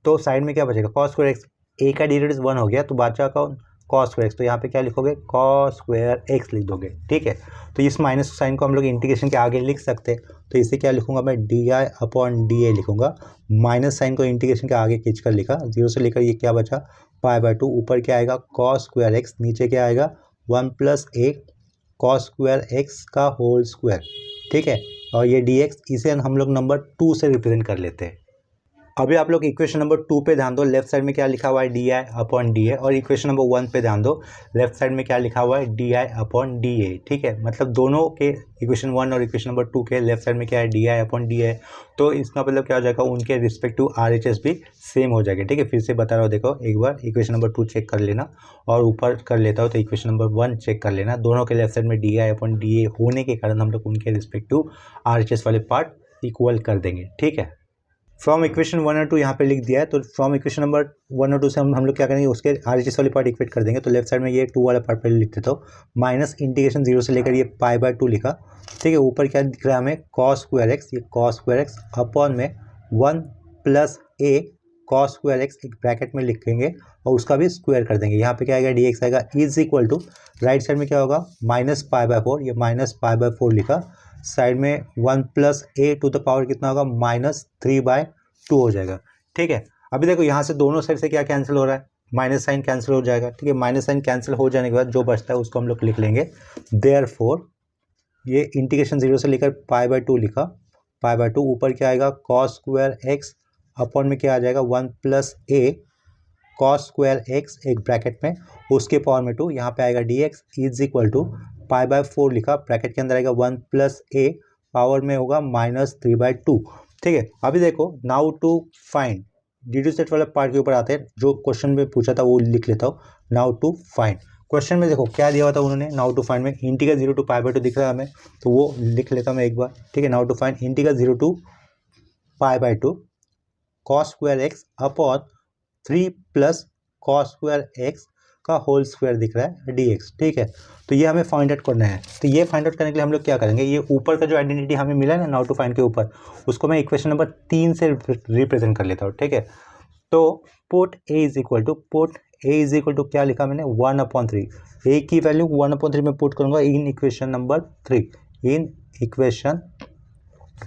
तो साइड में क्या बचेगा कॉस स्क्वायर एक्स। ए का डेरिवेटिव 1 हो गया तो बचा कौन, कॉस स्क्वायर एक्स, तो यहाँ पे क्या लिखोगे, कॉस स्क्वायर एक्स लिख दोगे। ठीक है, तो इस माइनस साइन को हम लोग इंटीग्रेशन के आगे लिख सकते हैं, तो इसे क्या लिखूंगा मैं, d I upon d a लिखूंगा। माइनस साइन को इंटीग्रेशन के आगे खींच कर लिखा, 0 से लेकर ये क्या बचा पाई बाई 2, ऊपर क्या आएगा कॉस स्क्वायर एक्स, नीचे क्या आएगा 1 plus a cos square x का होल स्क्वायर। ठीक है, और ये डी एक्स, इसे हम लोग नंबर 2 से रिप्रेजेंट कर लेते हैं। अभी आप लोग इक्वेशन नंबर 2 पे ध्यान दो, लेफ्ट साइड में क्या लिखा हुआ है, डी आई अपॉन डी ए, और इक्वेशन नंबर 1 पे ध्यान दो, लेफ्ट साइड में क्या लिखा हुआ है, d I upon d a. ठीक है, मतलब दोनों के इक्वेशन 1 और इक्वेशन नंबर 2 के लेफ्ट साइड में क्या है, डी आई अपॉन डी ए, तो इसका मतलब क्या हो जाएगा, उनके रिस्पेक्टिव आर एच एस भी सेम हो जाएगा। ठीक है, फिर से बता रहा हूँ, देखो एक बार इक्वेशन नंबर 2 चेक कर लेना, और ऊपर कर लेता हो तो इक्वेशन नंबर 1 चेक कर लेना, दोनों के लेफ्ट साइड में डी आई अपॉन डी ए होने के कारण हम लोग उनके रिस्पेक्टिव आर एच एस वाले पार्ट इक्वल कर देंगे। ठीक है, फ्रॉम इक्वेशन 1 और 2 यहाँ पे लिख दिया है, तो फ्रॉम इक्वेशन नंबर 1 और 2 से हम लोग क्या करेंगे, उसके आर एच एस वाले पार्ट इक्वेट कर देंगे। तो लेफ्ट साइड में ये 2 वाला पार्ट पहले लिख देता हूँ, माइनस इंटीग्रेशन 0 से लेकर ये पाई बाई 2 लिखा। ठीक है, ऊपर क्या दिख रहा है हमें, कॉस स्क्वायर एक्स, ये कॉस स्क्वायर एक्स अपॉन में 1 plus a cos square x, एक ब्रैकेट में लिखेंगे और उसका भी स्क्वायर कर देंगे। यहाँ पे क्या आएगा, डी एक्स आएगा is equal to, right side में क्या होगा माइनस पाई बाई 4, ये माइनस पाई बाई 4 लिखा, साइड में 1 plus a to the power कितना होगा, माइनस 3/2 हो जाएगा। ठीक है, अभी देखो यहाँ से दोनों साइड से क्या कैंसिल हो रहा है, माइनस साइन कैंसिल हो जाएगा। ठीक है, माइनस साइन कैंसिल हो जाने के बाद जो बचता है उसको हम लोग लिख लेंगे, देयरफॉर ये इंटीग्रेशन 0 से लेकर पाई बाई 2 लिखा, पाई बाई 2 ऊपर क्या आएगा कॉस स्क्वायर एक्स अपॉन में क्या आ जाएगा 1 plus a cos square x, एक ब्रैकेट में उसके पावर में 2, यहाँ पे आएगा d x is equal to pi by 4 लिखा, ब्रैकेट के अंदर आएगा 1 प्लस ए, पावर में होगा माइनस 3/2। ठीक है, अभी देखो now to find, deduce that वाले पार्ट के ऊपर आते हैं, जो क्वेश्चन में पूछा था वो लिख लेता हूँ। नाउ टू फाइंड, क्वेश्चन में देखो क्या दिया हुआ था उन्होंने, नाउ टू फाइंड में इंटीग्रल 0 टू पाई बाई 2 दिख रहा है हमें, तो वो लिख लेता हूँ मैं एक बार। ठीक है, now to find integral 0 to pi by 2 cos square x upon 3 plus cos square x का होल स्क्वायर दिख रहा है डी एक्स। ठीक है, तो ये हमें फाइंड आउट करना है। तो ये फाइंड आउट करने के लिए हम लोग क्या करेंगे, ये ऊपर का जो आइडेंटिटी हमें मिला है ना नाउ टू फाइंड के ऊपर, उसको मैं इक्वेशन नंबर 3 से रिप्रेजेंट कर लेता हूँ। ठीक है, तो put A is equal to क्या लिखा मैंने 1/3, ए की वैल्यू 1/3 में पुट करूंगा in equation number 3, in equation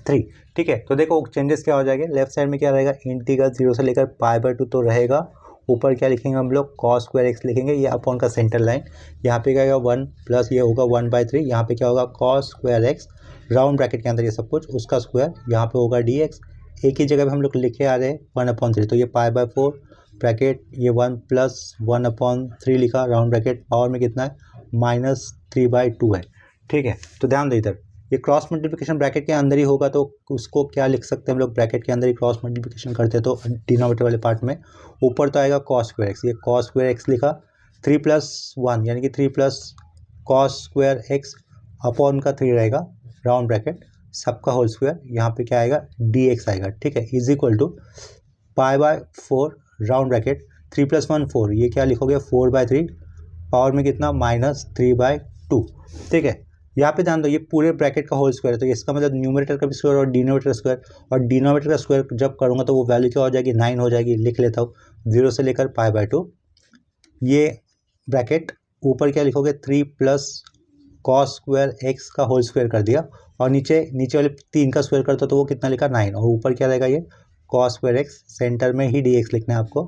3। ठीक है, तो देखो चेंजेस क्या हो जाएंगे, लेफ्ट साइड में क्या रहेगा, इंटीग्रल 0 से लेकर π/2 तो रहेगा, ऊपर क्या लिखेंगे हम लोग, cos स्क्वायर x लिखेंगे, ये अपॉन का सेंटर लाइन, यहाँ पे क्या होगा 1 प्लस ये होगा 1/3, यहाँ पे क्या होगा cos square x, round bracket के अंदर ये सब कुछ, उसका स्क्वायर, यहाँ पे होगा dx, एक ही जगह पे हम लोग लिखे आ रहे हैं 1/3, तो ये π/4 ब्रैकेट, ये 1 प्लस 1/3 लिखा, राउंड ब्रैकेट, पावर में कितना है -3/2 है। ठीक है, तो ध्यान दो इधर, ये क्रॉस मल्टीप्लिकेशन ब्रैकेट के अंदर ही होगा, तो उसको क्या लिख सकते हैं हम लोग, ब्रैकेट के अंदर ही क्रॉस मल्टीप्लिकेशन करते हैं, तो डिनोमिनेटर वाले पार्ट में ऊपर तो आएगा cos स्क्वायर x, ये cos स्क्वायर x लिखा, 3 + 1 यानी कि 3 plus cos square x upon का 3 रहेगा, राउंड ब्रैकेट, सबका होल स्क्वायर, यहाँ पे क्या आएगा dx आएगा। ठीक है, is equal to π/4 round bracket, 3 + 1 4, ये क्या लिखोगे 4/3, पावर में कितना -3/2। ठीक है, यहाँ पे ध्यान दो, ये पूरे ब्रैकेट का होल स्क्वायर है, तो इसका मतलब न्यूमरेटर का भी स्क्वायर और डिनोमिनेटर का स्क्वायर, और डिनोमिनेटर का स्क्वायर जब करूँगा तो वो वैल्यू क्या हो जाएगी 9 हो जाएगी, लिख लेता हूँ 0 से लेकर π/2, ये ब्रैकेट ऊपर क्या लिखोगे 3 प्लस cos स्क्वायर x का होल स्क्वायर कर दिया, और नीचे वाले 3 का स्क्वायर करता तो वो कितना लिखा 9, और ऊपर क्या रहेगा ये cos स्क्वायर x, सेंटर में ही dx लिखना है आपको।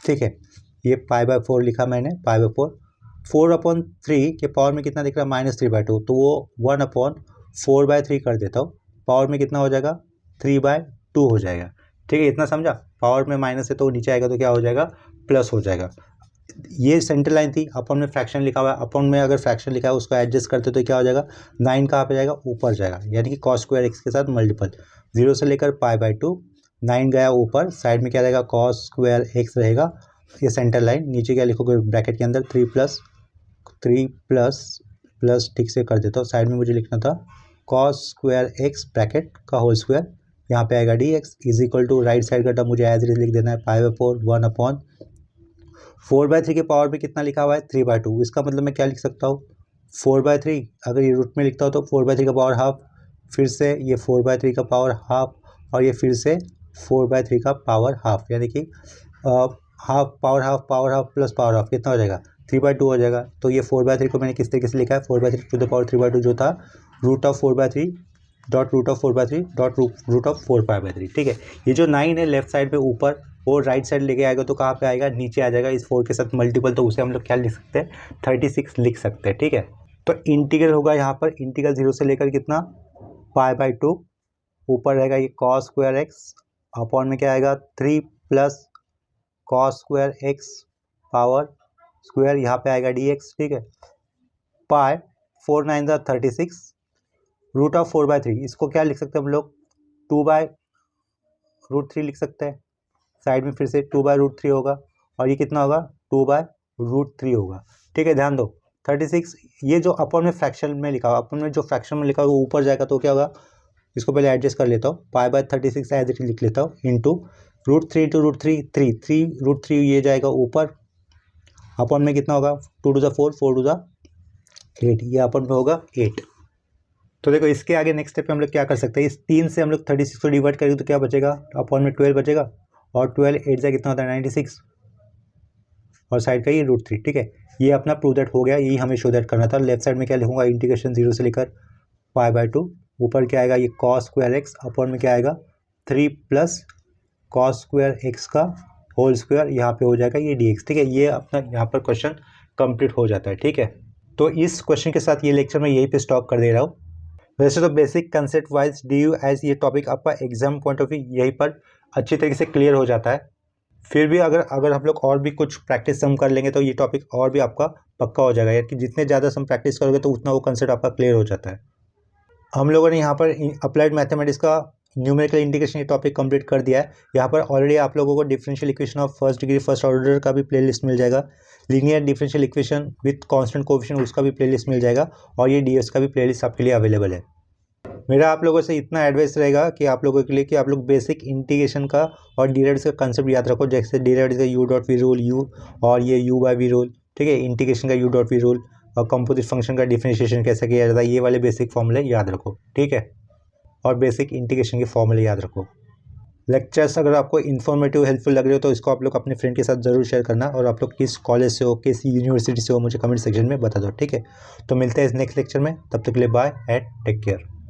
ठीक है, ये π/4 लिखा मैंने, π/4, 4/3 के पावर में कितना दिख रहा है -3/2, तो वो 1/4/3 कर देता हूँ, पावर में कितना हो जाएगा 3/2 हो जाएगा। ठीक है, इतना समझा, पावर में माइनस है तो नीचे आएगा तो क्या हो जाएगा प्लस हो जाएगा। ये सेंटर लाइन थी, अपन में फ्रैक्शन लिखा हुआ है, अपन में अगर फ्रैक्शन लिखा है उसको एडजस्ट करते तो क्या हो जाएगा, 9 कहाँ पे जाएगा, ऊपर जाएगा, यानी कि cos स्क्वायर x के साथ मल्टीपल, 0 से लेकर π/2, 9 गया ऊपर, साइड में क्या रहेगा cos स्क्वायर x रहेगा, ये सेंटर लाइन, नीचे क्या लिखोगे ब्रैकेट के अंदर 3 प्लस ठीक से कर देता हूँ, साइड में मुझे लिखना था cos स्क्वायर x ब्रैकेट का होल स्क्वायर, यहाँ पे आएगा dx is equal to, right side का टर्म मुझे एज इट इज लिख देना है π/4 1/4/3 के पावर में कितना लिखा हुआ है 3/2, इसका मतलब मैं क्या लिख सकता हूँ 4/3, अगर ये रूट में लिखता हूँ तो 4/3 का पावर हाफ, फिर से ये 4/3 का पावर हाफ, और ये फिर से 4/3 का पावर हाफ, यानी कि half power half plus power half कितना हो जाएगा 3/2 हो जाएगा। तो ये 4/3 को मैंने किस तरीके से लिखा है, 4/3 टू द पावर 3/2 जो था √4/3 डॉट √4/3 डॉट √4π/3। ठीक है, ये जो 9 है लेफ्ट साइड पे ऊपर, वो राइट साइड लेके आएगा तो कहाँ पे आएगा, नीचे आ जाएगा, इस 4 के साथ मल्टीपल, तो उसे हम लोग क्या लिख सकते हैं 36 लिख सकते हैं। ठीक है, तो इंटीग्रल होगा यहाँ पर, इंटीग्रल 0 से लेकर कितना π/2, ऊपर रहेगा ये cos स्क्वायर x, अपॉन में क्या आएगा 3 plus cos square x power square, यहाँ पे आएगा dx। ठीक है, पाई 4 9 36 √4/3, इसको क्या लिख सकते हैं हम लोग 2/√3 लिख सकते हैं, साइड में फिर से 2/√3 होगा, और ये कितना होगा 2/√3 होगा। ठीक है, ध्यान दो 36, ये जो अपर में फ्रैक्शन में लिखा हुआ, अपर में जो फ्रैक्शन में लिखा हुआ वो ऊपर जाएगा तो क्या होगा, इसको पहले एडजस्ट कर लेता हूँ, π/36 एज इट लिख लेता हूँ, इंटू √3 × √3 3 ये जाएगा ऊपर, अपन में कितना होगा 2 to the 4 4 to the 8, ये अपन में होगा 8। तो देखो इसके आगे नेक्स्ट स्टेप पे हम लोग क्या कर सकते हैं, इस 3 से हम लोग 36 को डिवाइड करेंगे तो क्या बचेगा, अपन में 12 बचेगा, और 12 8 से कितना होता है 96, और साइड का ये √3। ठीक है, ये अपना प्रूव दैट हो गया, यही हमें शो दैट करना था। लेफ्ट साइड में क्या लिखूंगा, इंटीग्रेशन 0 से लेकर π/2, ऊपर क्या आएगा ये cos स्क्वायर x, अपन में क्या आएगा 3 प्लस cos स्क्वायर x का होल स्क्वायर, यहाँ पे हो जाएगा ये dx। ठीक है, ये अपना यहाँ पर क्वेश्चन कंप्लीट हो जाता है। ठीक है, तो इस क्वेश्चन के साथ ये लेक्चर मैं यहीं पे स्टॉप कर दे रहा हूँ। वैसे तो basic concept wise DU as ये टॉपिक आपका एग्जाम पॉइंट ऑफ व्यू यहीं पर अच्छी तरीके से क्लियर हो जाता है। फिर भी अगर हम लोग और भी कुछ प्रैक्टिस हम कर लेंगे तो ये टॉपिक और भी आपका पक्का हो जाएगा, यानी कि जितने ज़्यादा हम प्रैक्टिस करोगे तो उतना वो कंसेप्ट आपका क्लियर हो जाता है। हम लोगों ने यहाँ पर अप्लाइड मैथमेटिक्स का न्यूमेरिकल इंटीग्रेशन ये टॉपिक कंप्लीट कर दिया है। यहाँ पर ऑलरेडी आप लोगों को differential equation of first degree first order का भी प्लेलिस्ट मिल जाएगा, linear differential equation with constant coefficient उसका भी प्लेलिस्ट मिल जाएगा, और ये डीएस का भी प्लेलिस्ट आपके लिए अवेलेबल है। मेरा आप लोगों से इतना एडवाइस रहेगा कि आप लोगों के लिए कि आप लोग बेसिक इंटीग्रेशन का और डिराइव्ड का कंसेप्ट याद रखो, जैसे डिराइव्ड का u.v रूल u, और ये u/v रूल। ठीक है, इंटीग्रेशन का u.v रूल, और कंपोजिट फंक्शन का डिफरेंशिएशन कैसे किया जाता है, ये वाले बेसिक फॉर्मूले याद रखो। ठीक है, और बेसिक इंटीग्रेशन के फॉर्मूले याद रखो। लेक्चर्स अगर आपको इन्फॉर्मेटिव हेल्पफुल लग रहे हो तो इसको आप लोग अपने फ्रेंड के साथ ज़रूर शेयर करना, और आप लोग किस कॉलेज से हो किस यूनिवर्सिटी से हो मुझे कमेंट सेक्शन में बता दो। ठीक है, तो मिलते हैं इस नेक्स्ट लेक्चर में, तब तक के लिए बाय एंड टेक केयर।